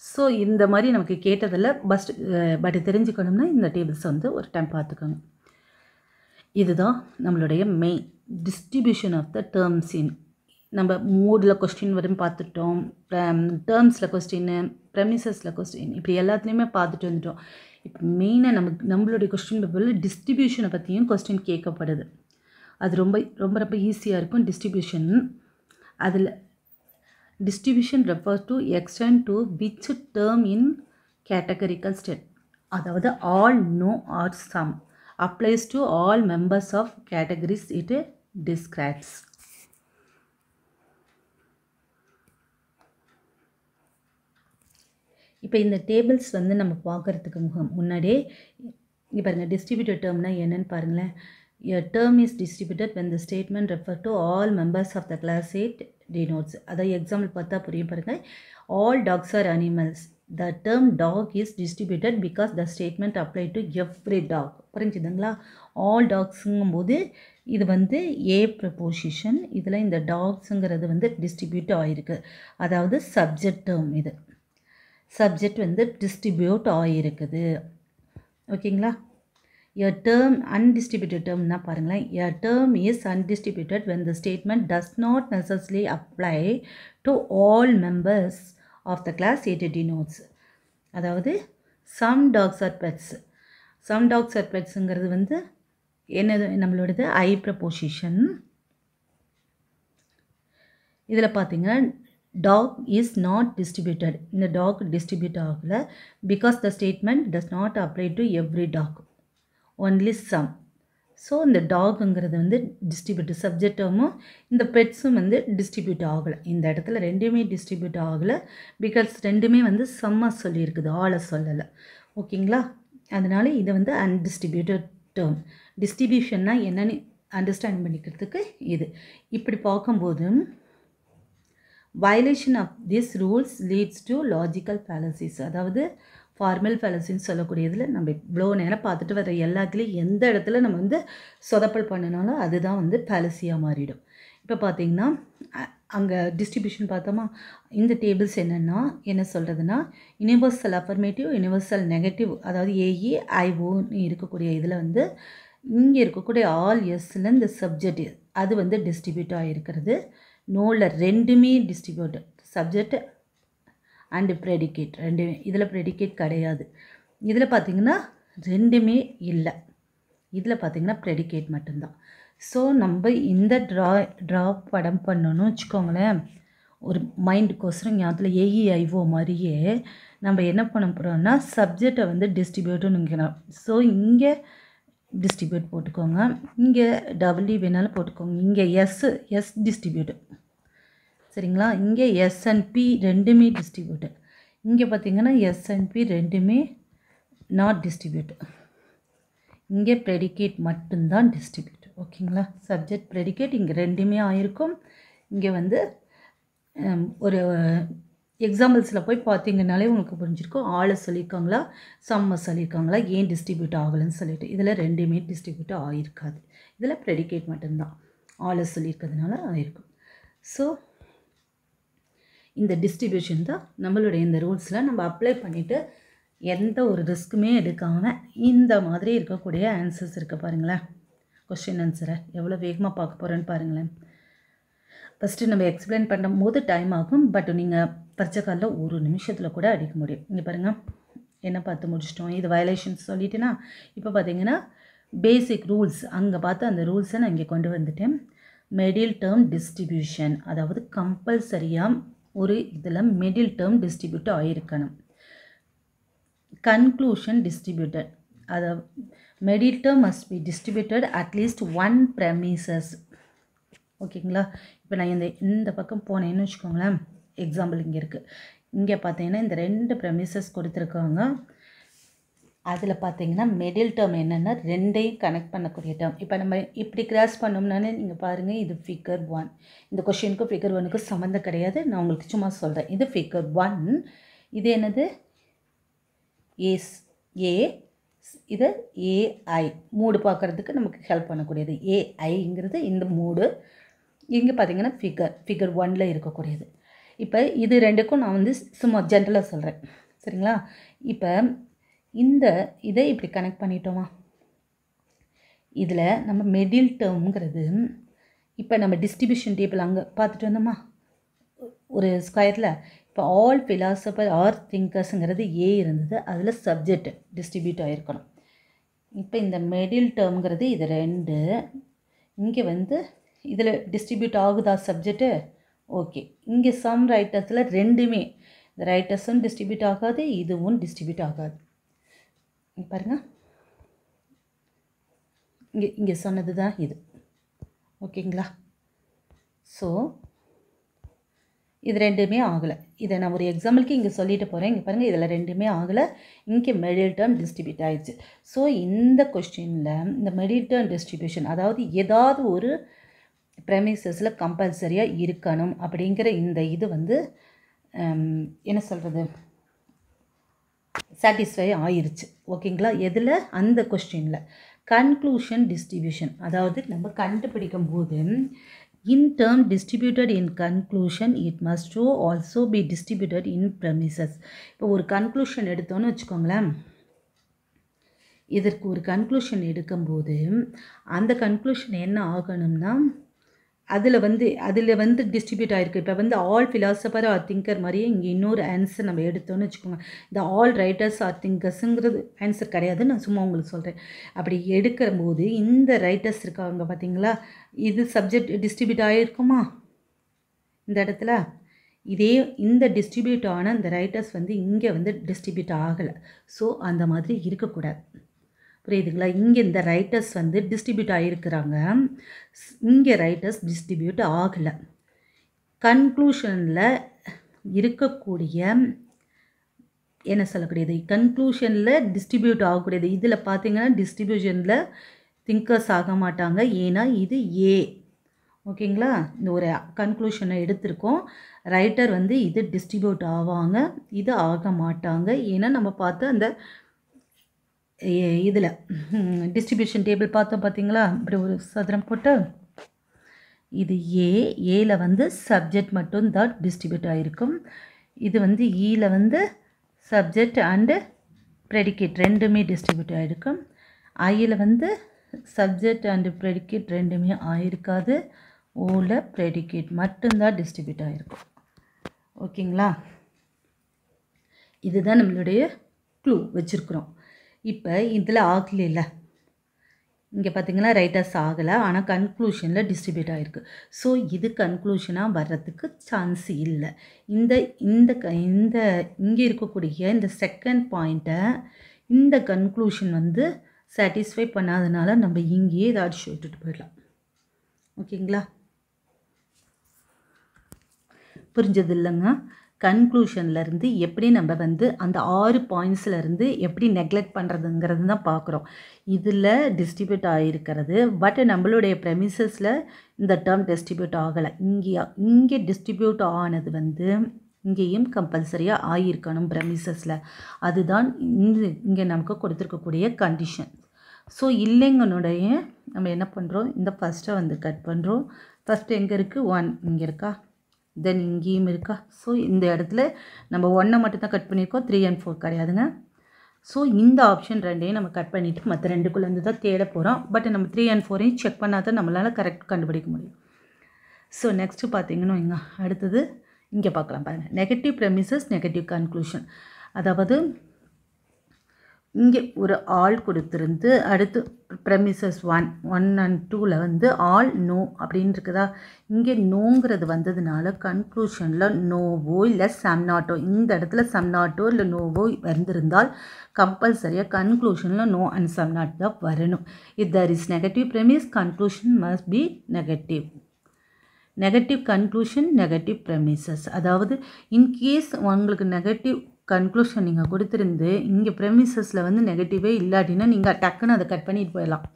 ஸோ இந்த மாதிரி நமக்கு கேட்டதில் பட் தெரிஞ்சுக்கணும்னா இந்த டேபிள்ஸ் வந்து ஒரு டைம் பார்த்துக்கோங்க. இதுதான் நம்மளுடைய main distribution of the terms in. நம்ம மூடில் கொஸ்டின் வரும் பார்த்துட்டோம், டேர்ம்ஸில் கொஸ்டின்னு, ப்ரெமிசஸில் கொஸ்டின், இப்படி எல்லாத்துலேயுமே பார்த்துட்டு வந்துட்டோம். இப்போ மெயினாக நம்மளுடைய கொஸ்டின் பேப்பரில் டிஸ்ட்ரிபியூஷனை பற்றியும் கொஸ்டின் கேட்கப்படுது. அது ரொம்ப ரொம்ப ரொம்ப ஈஸியாக இருக்கும் டிஸ்ட்ரிபியூஷன். அதில் distribution refer to extent to which term in categorical state, அதாவது all, no or some applies to all members of categories it describes. இப்போ இந்த டேபிள்ஸ் வந்து நம்ம பார்க்குறதுக்கு முன்னாடியே இங்கே பாருங்கள், டிஸ்ட்ரிபியூட்டட் டேர்ம்னா என்னன்னு பாருங்களேன். A term is distributed when the statement refer to all members of the class it denotes. அதாவது எக்ஸாம்பிள் பார்த்தா புரியும் பாருங்கள். All dogs are animals. The term dog is distributed because the statement applied to every dog. புரிஞ்சுதுங்களா? All டாக்ஸுங்கும் போது இது வந்து ஏ preposition, இதில் இந்த டாக்ஸுங்கிறது வந்து டிஸ்ட்ரிபியூட் ஆகிருக்கு. அதாவது சப்ஜெக்ட் டேர்ம், இது சப்ஜெக்ட் வந்து டிஸ்ட்ரிபியூட் ஆகிருக்குது. ஓகேங்களா? A term undistributed term na பாருங்களேன். A term is undistributed when the statement does not necessarily apply to all members of the class it denotes. அதாவது some dogs are pets. Some dogs are petsங்கிறது வந்து என்னது, நம்மளோடது ஐ proposition. இதில் பார்த்தீங்கன்னா dog is not distributed. இந்த dog distribute ஆகலை because the statement does not apply to every dog, only some. So இந்த டாகுங்கிறது வந்து டிஸ்ட்ரிபியூட் சப்ஜெக்டும், இந்த பெட்ஸும் வந்து டிஸ்ட்ரிபியூட் ஆகலை. இந்த இடத்துல ரெண்டுமே டிஸ்ட்ரிபியூட் ஆகலை பிகாஸ் ரெண்டுமே வந்து சம்மாக சொல்லியிருக்குது, ஆளை சொல்லலை. ஓகேங்களா? அதனால் இது வந்து அன்டிஸ்ட்ரிபியூட்டட் டேர்ம். டிஸ்ட்ரிபியூஷன்னா என்னென்னு அண்டர்ஸ்டாண்ட் பண்ணிக்கிறதுக்கு இது. இப்படி பார்க்கும்போது violation of this rules leads to logical fallacies, அதாவது ஃபார்மல் ஃபேலசின்னு சொல்லக்கூடியதில் நம்ம இவ்வளோ நேரம் பார்த்துட்டு வர எல்லாத்துலேயும் எந்த இடத்துல நம்ம வந்து சொதப்பல் பண்ணினாலும் அதுதான் வந்து ஃபேலசியாக மாறிடும். இப்போ பார்த்திங்கன்னா அங்கே டிஸ்ட்ரிபியூஷன் பார்த்தோமா, இந்த டேபிள்ஸ் என்னென்னா என்ன சொல்கிறதுனா யூனிவர்சல் அஃபர்மேட்டிவ், யூனிவர்சல் நெகட்டிவ், அதாவது ஏஇ ஐஓன்னு இருக்கக்கூடிய இதில் வந்து இங்கே இருக்கக்கூடிய ஆல் எஸ்ஸில் இந்த சப்ஜெக்ட் அது வந்து டிஸ்ட்ரிபியூட் ஆகிருக்கிறது. நோவில் ரெண்டுமே டிஸ்ட்ரிபியூட், சப்ஜெக்ட் அண்டு ப்ரெடிகேட் ரெண்டுமே. இதில் ப்ரெடிகேட் கிடையாது. இதில் பார்த்திங்கன்னா ரெண்டுமே இல்லை, இதில் பார்த்திங்கன்னா ப்ரெடிகேட் மட்டும்தான். ஸோ நம்ம இந்த ட்ரா படம் பண்ணணும்னு வச்சுக்கோங்களேன், ஒரு மைண்டுக்கோசரம் ஞாபகத்தில் ஏஇஐஓ மாதிரியே நம்ம என்ன பண்ண போகிறோம்னா சப்ஜெக்டை வந்து டிஸ்ட்ரிபியூட்டுன்னு நினைக்கிறோம். ஸோ இங்கே டிஸ்ட்ரிபியூட் போட்டுக்கோங்க, இங்கே டபிள்யூ வேணாலும் போட்டுக்கோங்க, இங்கே எஸ் டிஸ்ட்ரிபியூட்டு, சரிங்களா? இங்கே எஸ் அண்ட் பி ரெண்டுமே டிஸ்ட்ரிபியூட்டு, இங்கே பார்த்திங்கன்னா எஸ் அண்ட் பி ரெண்டுமே நாட் டிஸ்ட்ரிபியூட்டு, இங்கே ப்ரெடிகேட் மட்டும்தான் டிஸ்ட்ரிபியூட். ஓகேங்களா? சப்ஜெக்ட் ப்ரெடிகேட் இங்கே ரெண்டுமே ஆயிருக்கும். இங்கே வந்து ஒரு எக்ஸாம்பிள்ஸில் போய் பார்த்தீங்கன்னாலே உங்களுக்கு புரிஞ்சிருக்கும், ஆளை சொல்லியிருக்காங்களா சம்மை சொல்லியிருக்காங்களா, ஏன் டிஸ்ட்ரிபியூட் ஆகலைன்னு சொல்லிட்டு. இதில் ரெண்டுமே டிஸ்ட்ரிபியூட் ஆகிருக்காது, இதில் ப்ரெடிகேட் மட்டும்தான் ஆளை சொல்லியிருக்கிறதுனால ஆகிருக்கும். ஸோ இந்த டிஸ்ட்ரிபியூஷன் தான் நம்மளுடைய இந்த ரூல்ஸில் நம்ம அப்ளை பண்ணிவிட்டு எந்த ஒரு ரிஸ்க்குமே எடுக்காமல் இந்த மாதிரி இருக்கக்கூடிய ஆன்சர்ஸ் இருக்க பாருங்களேன். கொஸ்டின் ஆன்சரை எவ்வளோ வேகமாக பார்க்க போகிறேன்னு பாருங்களேன். ஃபஸ்ட்டு நம்ம எக்ஸ்பிளைன் பண்ணும்போது டைம் ஆகும், பட் நீங்கள் பரிச்சைக்காலில் ஒரு நிமிஷத்தில் கூட அடிக்க முடியும். இங்கே பாருங்கள், என்ன பார்த்து முடிச்சிட்டோம், இது வயலேஷன்ஸ் சொல்லிட்டேன்னா இப்போ பார்த்தீங்கன்னா பேசிக் ரூல்ஸ் அங்கே பார்த்து அந்த ரூல்ஸை நான் இங்கே கொண்டு வந்துட்டேன். மிடில் டேர்ம் டிஸ்ட்ரிபியூஷன், அதாவது கம்பல்சரியாக ஒரு இதில் மிடில் டேர்ம் டிஸ்ட்ரிபியூட் ஆகிருக்கணும். கன்க்ளூஷன் டிஸ்ட்ரிபியூட்டட், அதாவது middle term must be distributed at least one premises. ஓகேங்களா? இப்போ நான் இந்த பக்கம் போனேன்னு வச்சுக்கோங்களேன், எக்ஸாம்பிள் இங்கே இருக்குது, இங்கே பார்த்தீங்கன்னா இந்த ரெண்டு ப்ரெமிசஸ் கொடுத்துருக்காங்க. அதில் பார்த்தீங்கன்னா மிடில் டேர்ம் என்னென்னா ரெண்டையும் கனெக்ட் பண்ணக்கூடிய டேர்ம். இப்போ நம்ம இப்படி கிராஸ் பண்ணோம்னாலே நீங்கள் பாருங்கள், இது ஃபிகர் 1. இந்த கொஷினுக்கும் ஃபிகர் 1க்கும் சம்மந்தம் கிடையாது, நான் உங்களுக்கு சும்மா சொல்கிறேன். இது ஃபிகர் 1, இது என்னது ஏ, இது ஏஐ. மூடு பார்க்குறதுக்கு நமக்கு ஹெல்ப் பண்ணக்கூடியது ஏஐங்கிறது இந்த மூடு. இங்கே பார்த்தீங்கன்னா ஃபிகர் 1ல் இருக்கக்கூடியது. இப்போ இது ரெண்டுக்கும் நான் வந்து சும்மா ஜென்ரலாக சொல்கிறேன், சரிங்களா? இப்போ இதை இப்படி கனெக்ட் பண்ணிட்டோமா, இதில் நம்ம மிடில் டேர்ம்ங்கிறது இப்போ நம்ம டிஸ்ட்ரிபியூஷன் டேபிள் அங்கே பார்த்துட்டு வந்தோமா ஒரு ஸ்கொயரில். இப்போ ஆல் ஃபிலாசபர் ஆர் திங்கர்ஸுங்கிறது ஏ இருந்தது, அதில் சப்ஜெக்ட் டிஸ்ட்ரிபியூட் ஆகிருக்கணும். இப்போ இந்த மிடில் டேர்ம்ங்கிறது இது 2, இங்கே வந்து இதில் டிஸ்ட்ரிபியூட் ஆகுதா சப்ஜெக்ட்டு? ஓகே. இங்கே சம் ரைட்டர்ஸில் ரெண்டுமே, இந்த ரைட்டர்ஸும் டிஸ்ட்ரிபியூட் ஆகாது, இதுவும் டிஸ்ட்ரிபியூட் ஆகாது. பாருங்கள், இங்கே சொன்னது தான் இது, ஓகேங்களா? ஸோ இது ரெண்டுமே ஆகலை. இதை நான் ஒரு எக்ஸாம்பிளுக்கு இங்கே சொல்லிட்டு போகிறேன். இங்கே பாருங்கள், இதில் ரெண்டுமே ஆகலை, இங்கே மிடில் டேர்ம் டிஸ்ட்ரிபியூட் ஆகிடுச்சு. ஸோ இந்த கொஸ்டினில் இந்த மிடில் டேர்ம் டிஸ்ட்ரிபியூஷன், அதாவது ஏதாவது ஒரு ப்ரெமிசஸில் கம்பல்சரியாக இருக்கணும் அப்படிங்கிற இந்த இது வந்து என்ன சொல்கிறது, சாட்டிஸ்ஃபை ஆயிருச்சு, ஓகேங்களா? எதில்? அந்த கொஸ்டினில் கன்க்ளூஷன் டிஸ்ட்ரிபியூஷன், அதாவது நம்ம கண்டுபிடிக்கும் போது in term distributed in conclusion it must also be distributed in premises. இப்போ ஒரு கன்க்ளூஷன் எடுத்தோன்னு வச்சுக்கோங்களேன், இதற்கு ஒரு கன்க்ளூஷன் எடுக்கும்போது அந்த கன்க்ளூஷன் என்ன ஆகணும்னா அதில் வந்து டிஸ்ட்ரிபியூட் ஆகிருக்கு. இப்போ வந்து ஆல் ஃபிலாசபர் ஆர் திங்கர் மாதிரியே இங்கே இன்னொரு ஆன்சர் நம்ம எடுத்தோன்னு வச்சுக்கோங்க. இந்த ஆல் ரைட்டர்ஸ் ஆர் திங்கர்ஸுங்கிறது ஆன்சர் கிடையாது, நான் சும்மா உங்களுக்கு சொல்கிறேன். அப்படி எடுக்கிற போது இந்த ரைட்டர்ஸ் இருக்காங்க பார்த்தீங்களா, இது சப்ஜெக்ட் டிஸ்ட்ரிபியூட் ஆகிருக்குமா இந்த இடத்துல? இந்த டிஸ்ட்ரிபியூட் ஆன இந்த ரைட்டர்ஸ் வந்து இங்கே வந்து டிஸ்ட்ரிபியூட் ஆகலை. ஸோ அந்த மாதிரி இருக்கக்கூடாது, புரியுதுங்களா? இங்கே இந்த ரைட்டர்ஸ் வந்து டிஸ்ட்ரிபியூட் ஆகிருக்கிறாங்க, இங்கே ரைட்டர்ஸ் டிஸ்ட்ரிபியூட் ஆகலை. கன்க்ளூஷனில் இருக்கக்கூடிய என்ன சொல்லக்கூடியது, கன்க்ளூஷனில் டிஸ்ட்ரிபியூட் ஆகக்கூடியது. இதில் பார்த்தீங்கன்னா டிஸ்ட்ரிபியூஷனில் திங்கர்ஸ் ஆக மாட்டாங்க, ஏன்னா இது ஏ, ஓகேங்களா? இந்த ஒரு கன்க்ளூஷனை எடுத்திருக்கோம், ரைட்டர் வந்து இது டிஸ்ட்ரிபியூட் ஆவாங்க, இது ஆக மாட்டாங்க. ஏன்னா நம்ம பார்த்து அந்த இதில் டிஸ்ட்ரிபியூஷன் டேபிள் பார்த்தோம் பார்த்தீங்களா, இப்படி ஒரு சதுரம் போட்டு இது ஏல வந்து சப்ஜெக்ட் மட்டும் தான் டிஸ்ட்ரிபியூட் ஆகிருக்கும். இது வந்து ஈல வந்து சப்ஜெக்ட் அண்டு ப்ரெடிகேட் ரெண்டுமே டிஸ்ட்ரிபியூட் ஆகிருக்கும். ஐயில் வந்து சப்ஜெக்ட் அண்டு ப்ரெடிகேட் ரெண்டுமே ஆகிருக்காது, ஓல ப்ரெடிகேட் மட்டும்தான் டிஸ்ட்ரிபியூட் ஆகிருக்கும், ஓகேங்களா? இதுதான் நம்மளுடைய க்ளூ வச்சுருக்குறோம். இப்போ இதில் ஆகலை, இங்கே பார்த்தீங்கன்னா ரைட்டர்ஸ் ஆகலை, ஆனால் கன்க்ளூஷனில் டிஸ்ட்ரிபியூட் ஆகிருக்கு. ஸோ இது கன்க்ளூஷனாக வர்றதுக்கு சான்ஸ் இல்லை. இந்த இங்கே இருக்கக்கூடிய இந்த செகண்ட் பாயிண்ட்டை இந்த கன்க்ளூஷன் வந்து சாட்டிஸ்ஃபை பண்ணாதனால நம்ம இங்கேயே இதை அடிச்சு விட்டுட்டு போயிடலாம், ஓகேங்களா? புரிஞ்சது இல்லைங்க? கன்க்ளூஷன்லேருந்து எப்படி நம்ம வந்து அந்த 6 பாயிண்ட்ஸ்லேருந்து எப்படி நெக்லெக்ட் பண்ணுறதுங்கிறது தான் பார்க்குறோம். இதில் டிஸ்ட்ரிபியூட் ஆகிருக்கிறது, பட் நம்மளுடைய ப்ரெமிசஸில் இந்த டேர்ம் டிஸ்ட்ரிபியூட் ஆகலை. இங்கே டிஸ்ட்ரிபியூட் ஆனது வந்து இங்கேயும் கம்பல்சரியாக ஆகியிருக்கணும் ப்ரெமிசஸில், அதுதான் இங்கே நமக்கு கொடுத்துருக்கக்கூடிய கண்டிஷன். ஸோ இல்லைங்கனுடைய நம்ம என்ன பண்ணுறோம், இந்த ஃபஸ்ட்டை வந்து கட் பண்ணுறோம். ஃபஸ்ட்டு எங்கே இருக்குது, 1 இங்கே இருக்கா, தென் இங்கேயும் இருக்கா. ஸோ இந்த இடத்துல நம்ம 1 மட்டும் தான் கட் பண்ணியிருக்கோம், 3 and 4 கிடையாதுங்க. ஸோ இந்த ஆப்ஷன் ரெண்டையும் நம்ம கட் பண்ணிவிட்டு மற்ற ரெண்டுக்குள்ளேருந்து தான் தேட போகிறோம். பட் நம்ம 3 and 4ஐயும் செக் பண்ணால் தான் நம்மளால் கரெக்ட் கண்டுபிடிக்க முடியும். ஸோ நெக்ஸ்ட்டு பார்த்தீங்கன்னா இங்கே அடுத்தது இங்கே பார்க்கலாம் பாருங்கள், நெகட்டிவ் ப்ரெமிசஸ் நெகட்டிவ் கன்க்ளூஷன். அதாவது இங்கே ஒரு ஆல் கொடுத்துருந்து அடுத்து ப்ரெமிசஸ் 1 and 2ல் வந்து ஆல் நோ அப்படின்னு இருக்குதா. இங்கே நோங்கிறது வந்ததுனால கன்க்ளூஷனில் நோவோ இல்லை சம் நாட்டோ, இந்த இடத்துல சம் நாட்டோ இல்லை நோவோ வந்திருந்தால் கம்பல்சரியாக கன்க்ளூஷனில் நோ அண்ட் சம் நாட் தான் வரணும். If there is negative premise conclusion must be negative. Negative conclusion negative premises, அதாவது இன்கேஸ் உங்களுக்கு நெகட்டிவ் கன்க்ளூஷன் நீங்கள் கொடுத்துருந்து இங்கே ப்ரெமிசஸில் வந்து நெகட்டிவே இல்லாட்டினா நீங்கள் டக்குன்னு அதை கட் பண்ணிட்டு போயிடலாம்.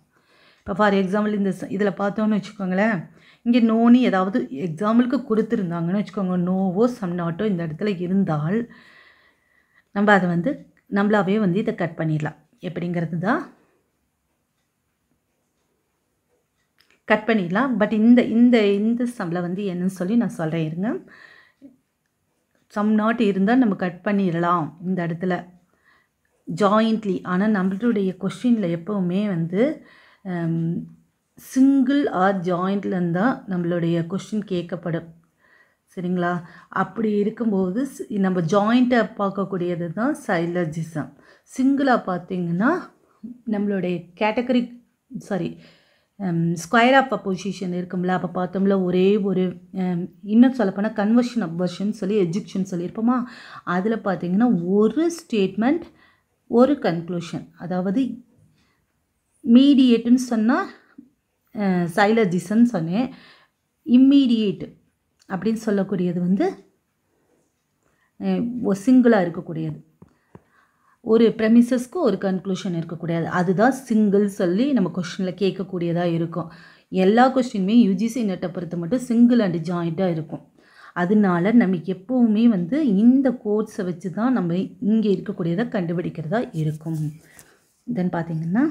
இப்போ ஃபார் எக்ஸாம்பிள் இந்த இதில் பார்த்தோன்னு வச்சுக்கோங்களேன், இங்கே நோனி ஏதாவது எக்ஸாம்பிளுக்கு கொடுத்துருந்தாங்கன்னு வச்சுக்கோங்க, நோவோ சம் நாட்டோ இந்த இடத்துல இருந்தால் நம்ம அதை வந்து நம்மளாவே வந்து இதை கட் பண்ணிடலாம். எப்படிங்கிறது தான் கட் பண்ணிடலாம். பட் இந்த இந்த இந்த சம்மில் வந்து என்னன்னு சொல்லி நான் சொல்கிறேன் இருங்க. சம் நாட் இருந்தால் நம்ம கட் பண்ணிடலாம் இந்த இடத்துல ஜாயிண்ட்லி. ஆனால் நம்மளுடைய கொஸ்டினில் எப்போவுமே வந்து சிங்கிள் ஆர் ஜாயிண்ட்லேருந்து தான் நம்மளுடைய கொஸ்டின் கேட்கப்படும். சரிங்களா? அப்படி இருக்கும்போது நம்ம ஜாயிண்ட்டை பார்க்கக்கூடியது தான் சைலர்ஜிசம். சிங்கிளாக பார்த்திங்கன்னா நம்மளுடைய கேட்டகரி ஸ்கொயர் ஆஃப் அப்போசிஷன் இருக்கும்ல, அப்போ பார்த்தோம்ல ஒரே ஒரு இன்னும் சொல்லப்போனால் கன்வர்ஷன் அப்வர்ஷன் சொல்லி எஜுகேஷன் சொல்லியிருப்போமா, அதில் பார்த்திங்கன்னா ஒரு ஸ்டேட்மெண்ட் ஒரு கன்க்ளூஷன், அதாவது மீடியேட்டுன்னு சொன்னால் சைலர்ஜிசம்னு சொன்னேன். இம்மீடியேட் அப்படின்னு சொல்லக்கூடியது வந்து சிங்கிளாக இருக்கக்கூடியது, ஒரு ப்ரெமிசஸ்க்கு ஒரு கன்க்ளூஷன் இருக்கக்கூடியது, அதுதான் சிங்கிள் சொல்லி நம்ம கொஸ்டினில் கேட்கக்கூடியதாக இருக்கும். எல்லா கொஸ்டினுமே யூஜிசி நெட்டை பொறுத்த மட்டும் சிங்கிள் அண்ட் ஜாயிண்ட்டாக இருக்கும். அதனால நமக்கு எப்போவுமே வந்து இந்த கோட்ஸை வச்சு தான் நம்ம இங்கே இருக்கக்கூடியதை கண்டுபிடிக்கிறதா இருக்கும். தென் பார்த்திங்கன்னா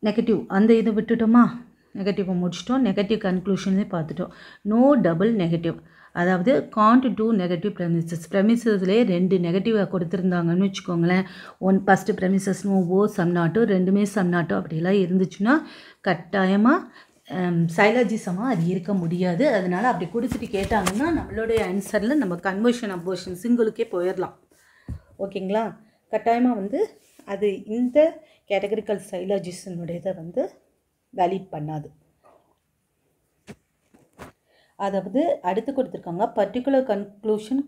நெகட்டிவ் அந்த இதை விட்டுட்டோமா, நெகட்டிவை முடிச்சிட்டோம். நெகட்டிவ் கன்க்ளூஷனே பார்த்துட்டோம். நோ டபுள் நெகட்டிவ், அதாவது காண்ட் டூ நெகட்டிவ் ப்ரெமிசஸ். ப்ரெமிசஸ்லேயே 2 நெகட்டிவாக கொடுத்துருந்தாங்கன்னு வச்சுக்கோங்களேன். ஃபஸ்ட்டு ப்ரெமிசஸ் நோவோ சம் நாட்டோ, ரெண்டுமே சம் நாட்டோ அப்படிலாம் இருந்துச்சுன்னா கட்டாயமாக சைலர்ஜிசமாக அது இருக்க முடியாது. அதனால் அப்படி கொடுத்துட்டு கேட்டாங்கன்னா நம்மளுடைய ஆன்சரில் நம்ம கன்வர்ஷன் அபோர்ஷன் சிங்கிளுக்கே போயிடலாம். ஓகேங்களா? கட்டாயமாக வந்து அது இந்த கேட்டகரிக்கல் சைலர்ஜிசனுடையதை வந்து வேலிட் பண்ணாது. அதாவது அடுத்து கொடுத்துருக்காங்க, particular conclusion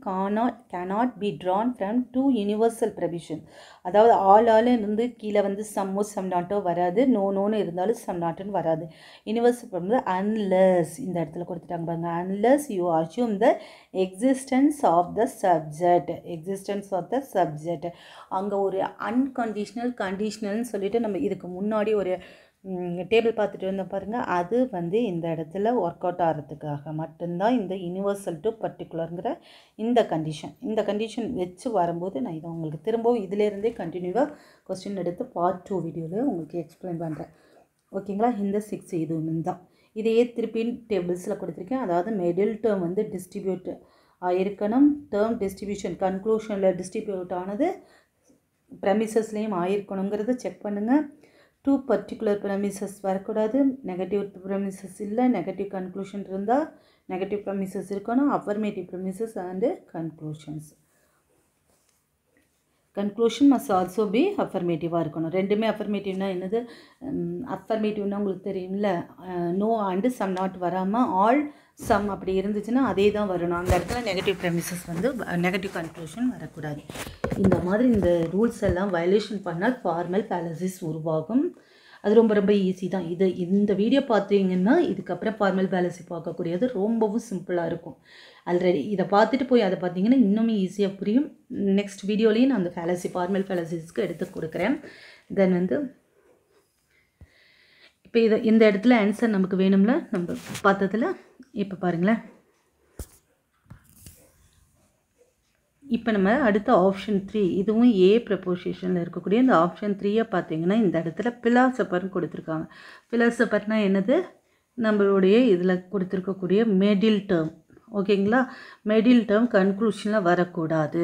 cannot be drawn from two universal provision. அதாவது ஆளால் இருந்து கீழே வந்து சம்மோ சம் நாட்டோ வராது, நோன்னு இருந்தாலும் சம் நாட்டுன்னு வராது. யூனிவர்சல் வந்து அன்லெஸ் இந்த இடத்துல கொடுத்துட்டாங்க பாருங்க, unless you assume the existence of the subject. அங்கே ஒரு அன்கண்டிஷ்னல் கண்டிஷ்னல்னு சொல்லிட்டு நம்ம இதுக்கு முன்னாடி ஒரு டேபிள் பார்த்துட்டு வந்தோம் பாருங்கள், அது வந்து இந்த இடத்துல ஒர்க் அவுட் ஆகிறதுக்காக மட்டும்தான் இந்த யூனிவர்சல் டு பர்டிகுலருங்கிற இந்த கண்டிஷன் வச்சு வரும்போது நான் இதை உங்களுக்கு திரும்பவும் இதிலேருந்தே கண்டினியூவாக கொஸ்டின் எடுத்து பார்ட் 2 வீடியோவில் உங்களுக்கு எக்ஸ்பிளைன் பண்ணுறேன். ஓகேங்களா? இந்த 6 இதுவும் தான். இதையே திருப்பி டேபிள்ஸில் கொடுத்துருக்கேன். அதாவது மிடில் டேர்ம் வந்து டிஸ்ட்ரிபியூட் ஆகிருக்கணும், டேர்ம் டிஸ்ட்ரிபியூஷன் கன்க்ளூஷனில் டிஸ்ட்ரிபியூட் ஆனது ப்ரெமிசஸ்லேயும் ஆகிருக்கணுங்கிறத செக் பண்ணுங்கள். 2 பர்டிகுலர் ப்ரெமிசஸ் வரக்கூடாது, நெகட்டிவ் ப்ரெமிசஸ் இல்லை, நெகட்டிவ் கன்க்ளூஷன் இருந்தால் நெகட்டிவ் ப்ரெமிசஸ் இருக்கணும், affirmative premises and conclusion must also be அஃபர்மேட்டிவாக இருக்கணும். ரெண்டுமே அஃபர்மேட்டிவ்னா என்னது, அஃபர்மேட்டிவ்னா உங்களுக்கு தெரியும்ல, நோ அண்டு சம் நாட் வராமல் ஆல் சம் அப்படி இருந்துச்சுன்னா அதே தான் வரணும். அந்த இடத்துல நெகட்டிவ் ப்ரெமிசஸ் வந்து நெகட்டிவ் கன்க்ளூஷன் வரக்கூடாது. இந்த மாதிரி இந்த ரூல்ஸ் எல்லாம் வயலேஷன் பண்ணால் ஃபார்மல் ஃபேலசிஸ் உருவாகும். அது ரொம்ப ரொம்ப ஈஸி தான். இந்த வீடியோ பார்த்தீங்கன்னா இதுக்கப்புறம் ஃபார்மல் ஃபேலசி பார்க்கக்கூடியது ரொம்பவும் சிம்பிளாக இருக்கும். ஆல்ரெடி இதை பார்த்துட்டு போய் அதை பார்த்தீங்கன்னா இன்னுமே ஈஸியாக புரியும். நெக்ஸ்ட் வீடியோலேயும் நான் அந்த ஃபார்மல் ஃபேலசிஸ்க்கு எடுத்து கொடுக்குறேன். தென் வந்து இப்போ இந்த இடத்துல ஆன்சர் நமக்கு வேணும்ல நம்ம பார்த்ததில். இப்போ பாருங்களேன், இப்போ நம்ம அடுத்த ஆப்ஷன் 3, இதுவும் ஏ ப்ரப்போசிஷனில் இருக்கக்கூடிய இந்த ஆப்ஷன் 3 பார்த்தீங்கன்னா இந்த இடத்துல பிலாசபர்னு கொடுத்துருக்காங்க. பிலாசபர்னால் என்னது, நம்மளுடைய இதில் கொடுத்துருக்கக்கூடிய மிடில் டேர்ம். ஓகேங்களா? மிடில் டேர்ம் கன்க்ளூஷனில் வரக்கூடாது,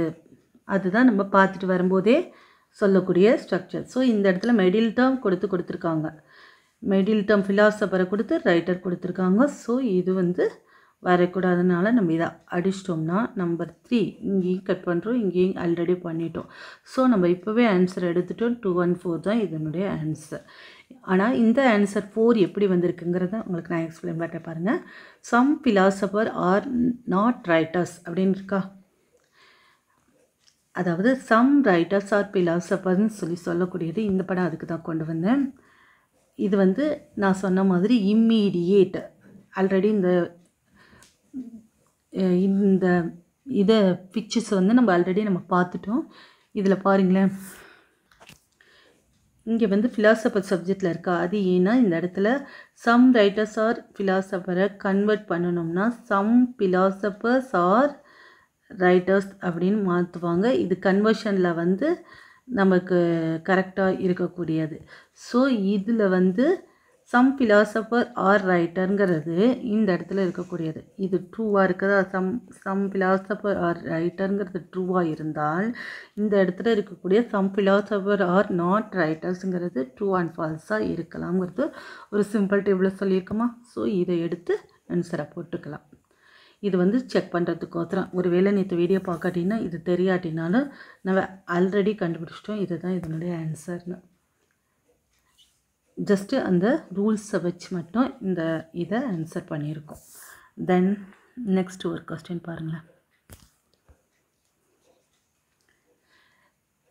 அதுதான் நம்ம பார்த்துட்டு வரும்போதே சொல்லக்கூடிய ஸ்ட்ரக்சர். ஸோ இந்த இடத்துல மிடில் டேர்ம் கொடுத்துருக்காங்க, மிடில் டேர்ம் ஃபிலாசபரை கொடுத்து ரைட்டர் கொடுத்துருக்காங்க. ஸோ இது வந்து வரக்கூடாதுனால நம்ம இதை அடிச்சிட்டோம்னா நம்பர் 3 இங்கேயும் கட் பண்ணுறோம், இங்கேயும் ஆல்ரெடி பண்ணிட்டோம். ஸோ நம்ம இப்போவே ஆன்சர் எடுத்துட்டோம். 2 and 4 தான் இதனுடைய ஆன்சர். ஆனால் இந்த ஆன்சர் 4 எப்படி வந்திருக்குங்கிறத உங்களுக்கு நான் எக்ஸ்பிளைன் பண்ணுறேன் பாருங்கள். Some philosopher R not writers அப்படின்னு இருக்கா, அதாவது சம் ரைட்டர்ஸ் ஆர் ஃபிலாசபர்னு சொல்லக்கூடியது இந்த படம் அதுக்கு தான் கொண்டு வந்தேன். இது வந்து நான் சொன்ன மாதிரி இம்மீடியேட், ஆல்ரெடி இந்த இதை பிக்சர்ஸ் வந்து நம்ம ஆல்ரெடி நம்ம பார்த்துட்டோம். இதில் பாருங்களேன், இங்கே வந்து ஃபிலாசபர் சப்ஜெக்டில் இருக்கா. அது ஏன்னா இந்த இடத்துல சம் ரைட்டர்ஸ் ஆர் ஃபிலாசபரை கன்வெர்ட் பண்ணணும்னா சம் ஃபிலாசபர்ஸ் ஆர் ரைட்டர்ஸ் அப்படின்னு மாற்றுவாங்க. இது கன்வர்ஷனில் வந்து நமக்கு கரெக்டாக இருக்கக்கூடியது. ஸோ இதில் வந்து சம் ஃபிலாசபர் ஆர் ரைட்டருங்கிறது இந்த இடத்துல இருக்கக்கூடியது. இது ட்ரூவாக இருக்குதா? சம் ஃபிலாசபர் ஆர் ரைட்டருங்கிறது ட்ரூவாக இருந்தால் இந்த இடத்துல இருக்கக்கூடிய சம் ஃபிலாசபர் ஆர் நாட் ரைட்டர்ஸுங்கிறது ட்ரூ அண்ட் ஃபால்ஸாக இருக்கலாம்ங்கிறது ஒரு சிம்பிள் டேபிளில் சொல்லியிருக்கோமா. ஸோ இதை எடுத்து ஆன்சரை போட்டுக்கலாம். இது வந்து செக் பண்ணுறதுக்கோசரம். ஒரு வேளை நேற்று வீடியோ பார்க்காட்டின்னா இது தெரியாட்டினாலும் நம்ம ஆல்ரெடி கண்டுபிடிச்சிட்டோம் இதுதான் இதனுடைய ஆன்சர்னு. ஜஸ்ட்டு அந்த ரூல்ஸை வச்சு மட்டும் இதை ஆன்சர் பண்ணியிருக்கோம். தென் நெக்ஸ்ட் ஒரு கொஸ்டின் பாருங்களேன்.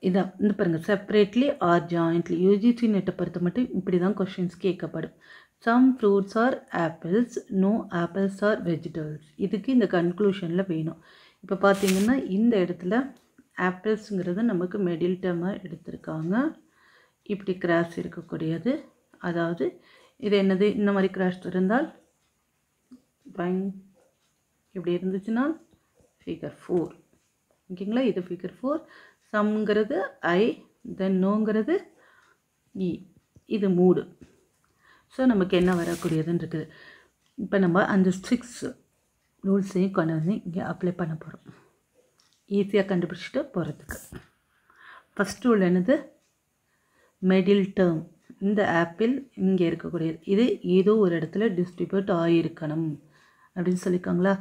இதான் இந்த பாருங்கள், செப்பரேட்லி ஆர் ஜாயிண்ட்லி. யூஜிசி நெட்டை பொறுத்த மட்டும் இப்படி தான் கொஸ்டின்ஸ் கேட்கப்படும். Some fruits are apples, no apples are vegetables. இதுக்கு இந்த கன்க்ளூஷனில் வேணும். இப்போ பார்த்தீங்கன்னா இந்த இடத்துல ஆப்பிள்ஸுங்கிறது நமக்கு மிடில் டேர்மாக எடுத்திருக்காங்க. இப்படி கிராஸ் இருக்கக்கூடியது, அதாவது இது என்னது, இந்த மாதிரி கிராஸ் இருந்தால் இப்படி இருந்துச்சுன்னா ஃபிகர் 4. ஓகேங்களா, இது ஃபிகர் 4. சம்ங்கிறது ஐ, தென் நோங்கிறது இ, இது 3. ஸோ நமக்கு என்ன வரக்கூடியதுன்னு இருக்குது. இப்போ நம்ம அந்த 6 ரூல்ஸையும் கொண்டு வந்து இங்கே அப்ளை பண்ண போகிறோம், ஈஸியாக கண்டுபிடிச்சிட்டு போகிறதுக்கு. ஃபஸ்ட் ரூல் என்னது, மிடில் டேர்ம். இந்த ஆப்பிள் இங்கே இருக்கக்கூடியது, இது ஏதோ ஒரு இடத்துல டிஸ்ட்ரிபியூட் ஆகியிருக்கணும் அப்படின்னு சொல்லியிருக்காங்களா.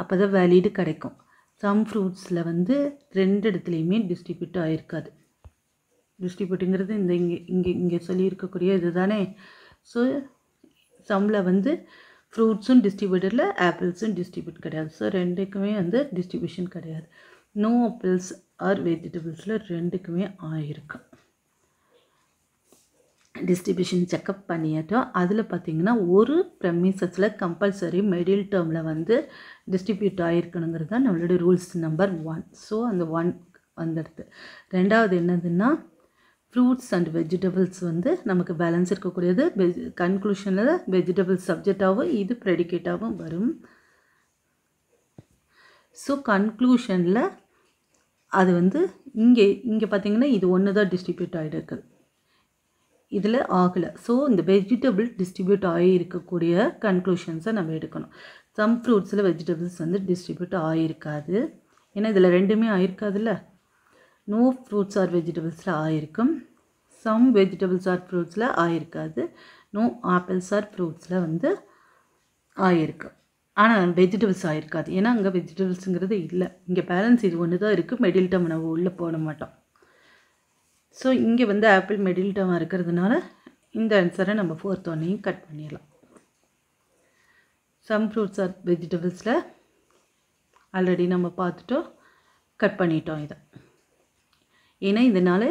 அப்போ தான் வேலிடு கிடைக்கும். சம் ஃப்ரூட்ஸில் வந்து 2 இடத்துலையுமே டிஸ்ட்ரிபியூட் ஆகிருக்காது. டிஸ்ட்ரிபியூட்டுங்கிறது இந்த இங்கே சொல்லியிருக்கக்கூடிய இது தானே. ஸோ சம்மில் வந்து ஃப்ரூட்ஸும் டிஸ்ட்ரிபியூட்டரில் ஆப்பிள்ஸும் டிஸ்ட்ரிபியூட் கிடையாது. ஸோ 2க்குமே வந்து டிஸ்ட்ரிபியூஷன் கிடையாது. நோ ஆப்பிள்ஸ் ஆர் வெஜிடபிள்ஸில் 2க்குமே ஆகிருக்கு. டிஸ்ட்ரிபியூஷன் செக்கப் பண்ணிட்டோம். அதில் பார்த்திங்கன்னா ஒரு ப்ரெமிசஸில் கம்பல்சரி மிடில் டேர்மில் வந்து டிஸ்ட்ரிபியூட் ஆகிருக்கணுங்கிறது தான் நம்மளோட ரூல்ஸ் நம்பர் 1. ஸோ அந்த 1 வந்துடுது. ரெண்டாவது என்னதுன்னா, ஃப்ரூட்ஸ் அண்ட் வெஜிடபிள்ஸ் வந்து நமக்கு பேலன்ஸ் இருக்கக்கூடியது. கன்க்ளூஷனில் வெஜிடபிள்ஸ் சப்ஜெக்டாகவும் இது ப்ரெடிகேட்டாகவும் வரும். ஸோ கன்க்ளூஷனில் அது வந்து இங்கே பார்த்திங்கன்னா இது ஒன்று தான் டிஸ்ட்ரிபியூட் ஆகிருக்குது, இதில் ஆகலை. ஸோ இந்த வெஜிடபிள் டிஸ்ட்ரிபியூட் ஆகியிருக்கக்கூடிய கன்க்ளூஷன்ஸை நம்ம எடுக்கணும். சம் ஃப்ரூட்ஸில் வெஜிடபிள்ஸ் வந்து டிஸ்ட்ரிபியூட் ஆகிருக்காது, ஏன்னா இதில் 2மே ஆகிருக்காதுல்ல. நோ ஃப்ரூட்ஸ் ஆர் வெஜிடபிள்ஸில் ஆகிருக்கும். சம் வெஜிடபிள்ஸ் ஆர் ஃப்ரூட்ஸில் ஆகிருக்காது. நோ ஆப்பிள்ஸ் ஆர் ஃப்ரூட்ஸில் வந்து ஆகிருக்கு. ஆனால் வெஜிடபிள்ஸ் ஆகிருக்காது, ஏன்னா அங்கே வெஜிடபிள்ஸுங்கிறது இல்லை. இங்கே பேலன்ஸ் இது ஒன்று தான் இருக்குது. மிடில் டேர்ம் நம்ம உள்ளே போட மாட்டோம். ஸோ இங்கே வந்து ஆப்பிள் மிடில் டேர்மாக இருக்கிறதுனால இந்த ஆன்சரை நம்ம 4th ஒன்னையும் கட் பண்ணிடலாம். சம் ஃப்ரூட்ஸ் ஆர் வெஜிடபிள்ஸில் ஆல்ரெடி நம்ம பார்த்துட்டோம், கட் பண்ணிட்டோம் இதை. ஏன்னா இதனால்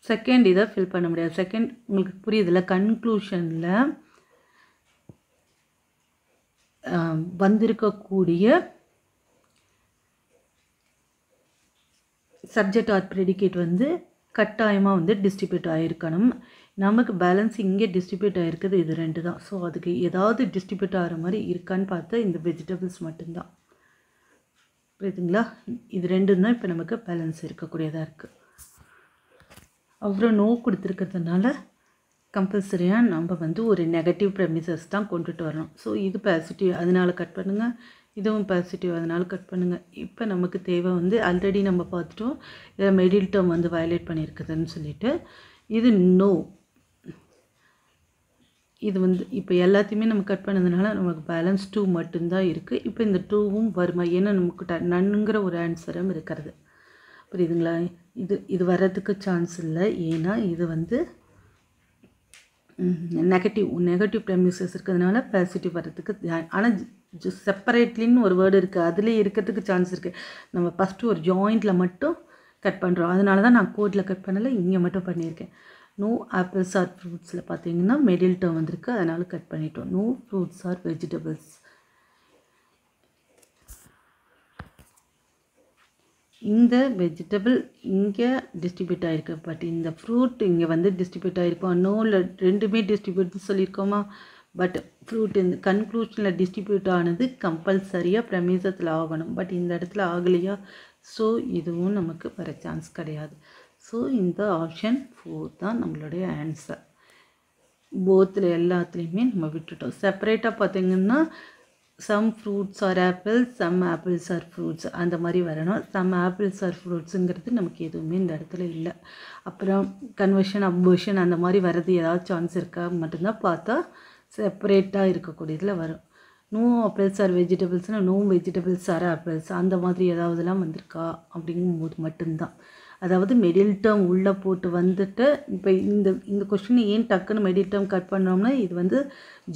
செகண்ட் இதை ஃபில் பண்ண முடியாது. செகண்ட் உங்களுக்கு புரியுதில்ல, கன்க்ளூஷனில் வந்திருக்கக்கூடிய சப்ஜெக்ட் ஆர் ப்ரெடிகேட் வந்து கட்டாயமாக வந்து டிஸ்ட்ரிபியூட் ஆகிருக்கணும். நமக்கு பேலன்ஸ் இங்கே டிஸ்ட்ரிபியூட் ஆகிருக்குது இது 2 தான். ஸோ அதுக்கு ஏதாவது டிஸ்ட்ரிபியூட் ஆகிற மாதிரி இருக்கான்னு பார்த்தா இந்த வெஜிடபிள்ஸ் மட்டும்தான். புரியுதுங்களா, இது 2 தான் இப்போ நமக்கு பேலன்ஸ் இருக்கக்கூடியதாக இருக்குது. அப்புறம் நோ கொடுத்துருக்கிறதுனால கம்பல்சரியாக நம்ம வந்து ஒரு நெகட்டிவ் ப்ரெமிசஸ் தான் கொண்டுட்டு வரணும். ஸோ இது பாசிட்டிவ், அதனால் கட் பண்ணுங்கள். இதுவும் பாசிட்டிவ், அதனால் கட் பண்ணுங்கள். இப்போ நமக்கு தேவை வந்து ஆல்ரெடி நம்ம பார்த்துட்டோம், இதில் மிடில் டேர்ம் வந்து வயலேட் பண்ணியிருக்குதுன்னு சொல்லிட்டு. இது நோ, இது வந்து இப்போ எல்லாத்தையுமே நம்ம கட் பண்ணதுனால நமக்கு பேலன்ஸ் 2 மட்டும்தான் இருக்குது. இப்போ இந்த 2வும் வருமா, ஏன்னா நமக்கு நன்னுங்கிற ஒரு ஆன்சரும் இருக்கிறது. புரியுதுங்களா, இது வர்றதுக்கு சான்ஸ் இல்லை. ஏன்னா இது வந்து நெகட்டிவ் ப்ரெமிசஸ் இருக்கிறதுனால பாசிட்டிவ் வர்றதுக்கு. ஆனால் செப்பரேட்லின்னு ஒரு வேர்டு இருக்குது, அதிலே இருக்கிறதுக்கு சான்ஸ் இருக்குது. நம்ம ஃபஸ்ட்டு ஒரு ஜாயிண்டில் மட்டும் கட் பண்ணுறோம், அதனால தான் நான் கோடில் கட் பண்ணலை, இங்கே மட்டும் பண்ணியிருக்கேன். நோ ஆப்பிள்ஸ் ஆர் ஃப்ரூட்ஸில் பார்த்தீங்கன்னா மிடில் டேர்ம் வந்திருக்கு, அதனால் கட் பண்ணிட்டோம். No fruits are vegetables. இந்த வெஜிடபிள் இங்கே டிஸ்ட்ரிபியூட் ஆகிருக்கு, பட் இந்த ஃப்ரூட் இங்கே வந்து டிஸ்ட்ரிபியூட் ஆகிருக்கோம். நோவில் ரெண்டுமே டிஸ்ட்ரிபியூட்னு சொல்லியிருக்கோமா, பட் ஃப்ரூட் இந்த கன்க்ளூஷனில் டிஸ்ட்ரிபியூட் ஆனது கம்பல்சரியாக ப்ரெமிசஸில் ஆகணும். பட் இந்த இடத்துல ஆகலையா, ஸோ இதுவும் நமக்கு வர சான்ஸ் கிடையாது. ஸோ இந்த ஆப்ஷன் 4 தான் நம்மளுடைய ஆன்சர். போத்தில் எல்லாத்துலேயுமே நம்ம விட்டுட்டோம். செப்பரேட்டாக பார்த்திங்கன்னா some fruits are apples, some apples are fruits அந்த மாதிரி வரணும். சம் ஆப்பிள்ஸ் ஆர் ஃப்ரூட்ஸுங்கிறது நமக்கு எதுவுமே இந்த இடத்துல இல்லை. அப்புறம் கன்வர்ஷன் அபோர்ஷன் அந்த மாதிரி வர்றது ஏதாவது சான்ஸ் இருக்கா மட்டும்தான் பார்த்தா செப்பரேட்டாக இருக்கக்கூடியதில் வரும். நோ ஆப்பிள்ஸ் ஆர் வெஜிடபிள்ஸ்னால் நோ வெஜிடபிள்ஸ் ஆர் ஆப்பிள்ஸ் அந்த மாதிரி ஏதாவதுலாம் வந்திருக்கா அப்படிங்கும்போது மட்டும்தான். அதாவது மிடில் டேர்ம் உள்ளே போட்டு வந்துட்டு இப்போ இந்த கொஸ்டின் ஏன் டக்குன்னு மிடில் டேர்ம் கட் பண்ணோம்னா இது வந்து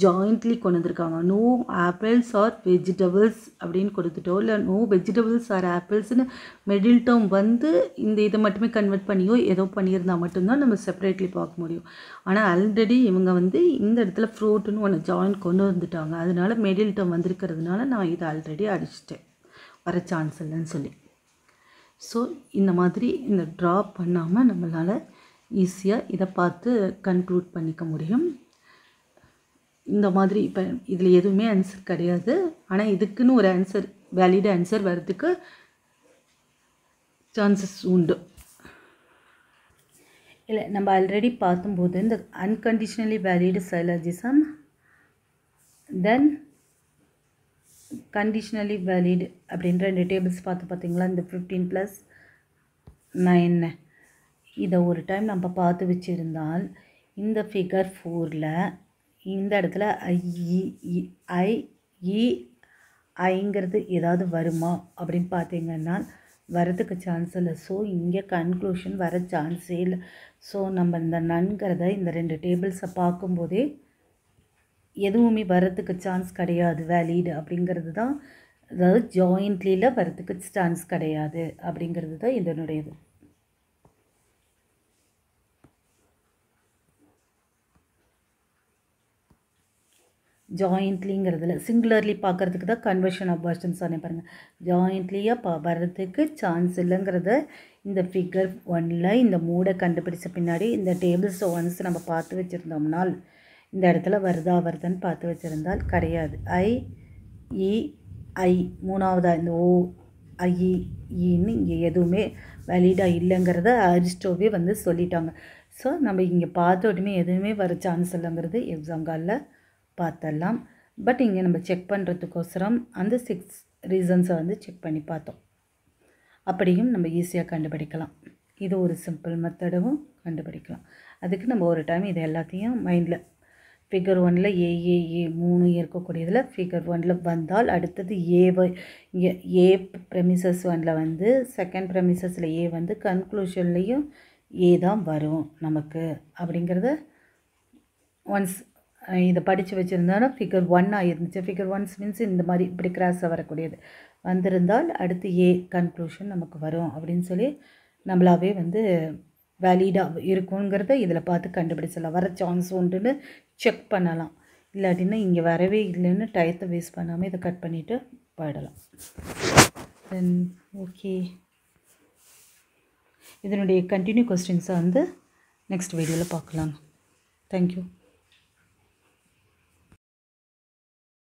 ஜாயிண்ட்லி கொண்டு வந்திருக்காங்க. நோ ஆப்பிள்ஸ் ஆர் வெஜிடபிள்ஸ் அப்படின்னு கொடுத்துட்டோம், இல்லை நோ வெஜிடபிள்ஸ் ஆர் ஆப்பிள்ஸ்னு மிடில் டேர்ம் வந்து இந்த இதை மட்டுமே கன்வெர்ட் பண்ணியோ ஏதோ பண்ணியிருந்தால் மட்டும்தான் நம்ம செப்பரேட்லி பார்க்க முடியும். ஆனால் ஆல்ரெடி இவங்க வந்து இந்த இடத்துல ஃப்ரூட்டுன்னு ஒன்று ஜாயிண்ட் கொண்டு வந்துட்டாங்க. அதனால மிடில் டேர்ம் வந்திருக்கிறதுனால நான் இதை ஆல்ரெடி அடிச்சிட்டேன், வர சான்ஸ் இல்லைன்னு சொல்லி. ஸோ இந்த மாதிரி இந்த ட்ரா பண்ணாமல் நம்மளால் ஈஸியாக இதை பார்த்து கன்க்ளூட் பண்ணிக்க முடியும். இந்த மாதிரி இப்போ இதில் எதுவுமே ஆன்சர் கிடையாது, ஆனால் இதுக்குன்னு ஒரு ஆன்சர் வேலிட் ஆன்சர் வர்றதுக்கு சான்சஸ் உண்டு. இல்லை நம்ம ஆல்ரெடி பார்க்கும்போது இந்த அன்கண்டிஷனலி வேலிட் சைலாஜிசம், தென் கண்டிஷனலி வேலிட் அப்படின்ற 2 டேபிள்ஸ் பார்த்தீங்களா, இந்த 15 + 9 இதை ஒரு டைம் நம்ம பார்த்து வச்சுருந்தால் இந்த ஃபிகர் 4ல் இந்த இடத்துல ஐங்கிறது ஏதாவது வருமா அப்படின்னு பார்த்தீங்கன்னா வரதுக்கு சான்ஸ் இல்லை. ஸோ இங்கே கன்க்ளூஷன் வர சான்ஸே இல்லை. ஸோ நம்ம இந்த நன்கிறத இந்த 2 டேபிள்ஸை பார்க்கும்போதே எதுவுமே வரத்துக்கு சான்ஸ் கிடையாது வேலிட் அப்படிங்கிறது தான். அதாவது ஜாயிண்ட்லியில் வரத்துக்கு சான்ஸ் கிடையாது அப்படிங்கிறது தான் இதனுடையது. ஜாயிண்ட்லிங்கிறதுல சிங்குலர்லி பார்க்குறதுக்கு தான் கன்வர்ஷன் அபார்ஷன் சொன்னேன் பாருங்கள். ஜாயிண்ட்லியாக வர்றதுக்கு சான்ஸ் இல்லைங்கிறத இந்த ஃபிகர் 1ல் இந்த மூடை கண்டுபிடிச்ச பின்னாடி இந்த டேபிள்ஸ் ஒன்ஸ் நம்ம பார்த்து வச்சுருந்தோம்னால் இந்த இடத்துல வருதான்னு பார்த்து வச்சுருந்தால் கிடையாது. ஐ மூணாவதாக இந்த ஐன்னு இங்கே எதுவுமே வேலிடாக இல்லைங்கிறத அரிஸ்டோவே வந்து சொல்லிட்டாங்க. ஸோ நம்ம இங்கே பார்த்த உடனே எதுவுமே வர சான்ஸ் இல்லைங்கிறது எக்ஸாம் காலில் பார்த்தரலாம். பட் இங்கே நம்ம செக் பண்ணுறதுக்கோசரம் அந்த 6 ரீசன்ஸை வந்து செக் பண்ணி பார்த்தோம். அப்படியும் நம்ம ஈஸியாக கண்டுபிடிக்கலாம். இது ஒரு சிம்பிள் மெத்தடும் கண்டுபிடிக்கலாம். அதுக்கு நம்ம ஒரு டைம் இது எல்லாத்தையும் மைண்டில் ஃபிகர் 1ல் ஏ 3 இருக்கக்கூடியதில் ஃபிகர் 1ல் வந்தால் அடுத்தது ஏ ப்ரெமிசஸ் 1ல் வந்து செகண்ட் ப்ரெமிசஸில் ஏ வந்து கன்க்ளூஷன்லேயும் ஏ தான் வரும் நமக்கு அப்படிங்கிறத ஒன்ஸ் இதை படித்து வச்சுருந்தாலும் ஃபிகர் 1 இருந்துச்சு. ஃபிகர் 1 மீன்ஸ் இந்த மாதிரி இப்படி கிராஸாக வரக்கூடியது வந்திருந்தால் அடுத்து ஏ கன்க்ளூஷன் நமக்கு வரும் அப்படின்னு சொல்லி நம்மளாவே வந்து வேலிடாக இருக்குங்கிறத இதில் பார்த்து கண்டுபிடிச்சிடலாம். வர சான்ஸ் உண்டுன்னு செக் பண்ணலாம். இல்லாட்டின்னா இங்கே வரவே இல்லைன்னு டயத்தை வேஸ்ட் பண்ணாமல் இதை கட் பண்ணிவிட்டு போயிடலாம். தென் ஓகே, இதனுடைய கண்டினியூ கொஸ்டின்ஸை வந்து நெக்ஸ்ட் வீடியோவில் பார்க்கலாம். தேங்க்யூ.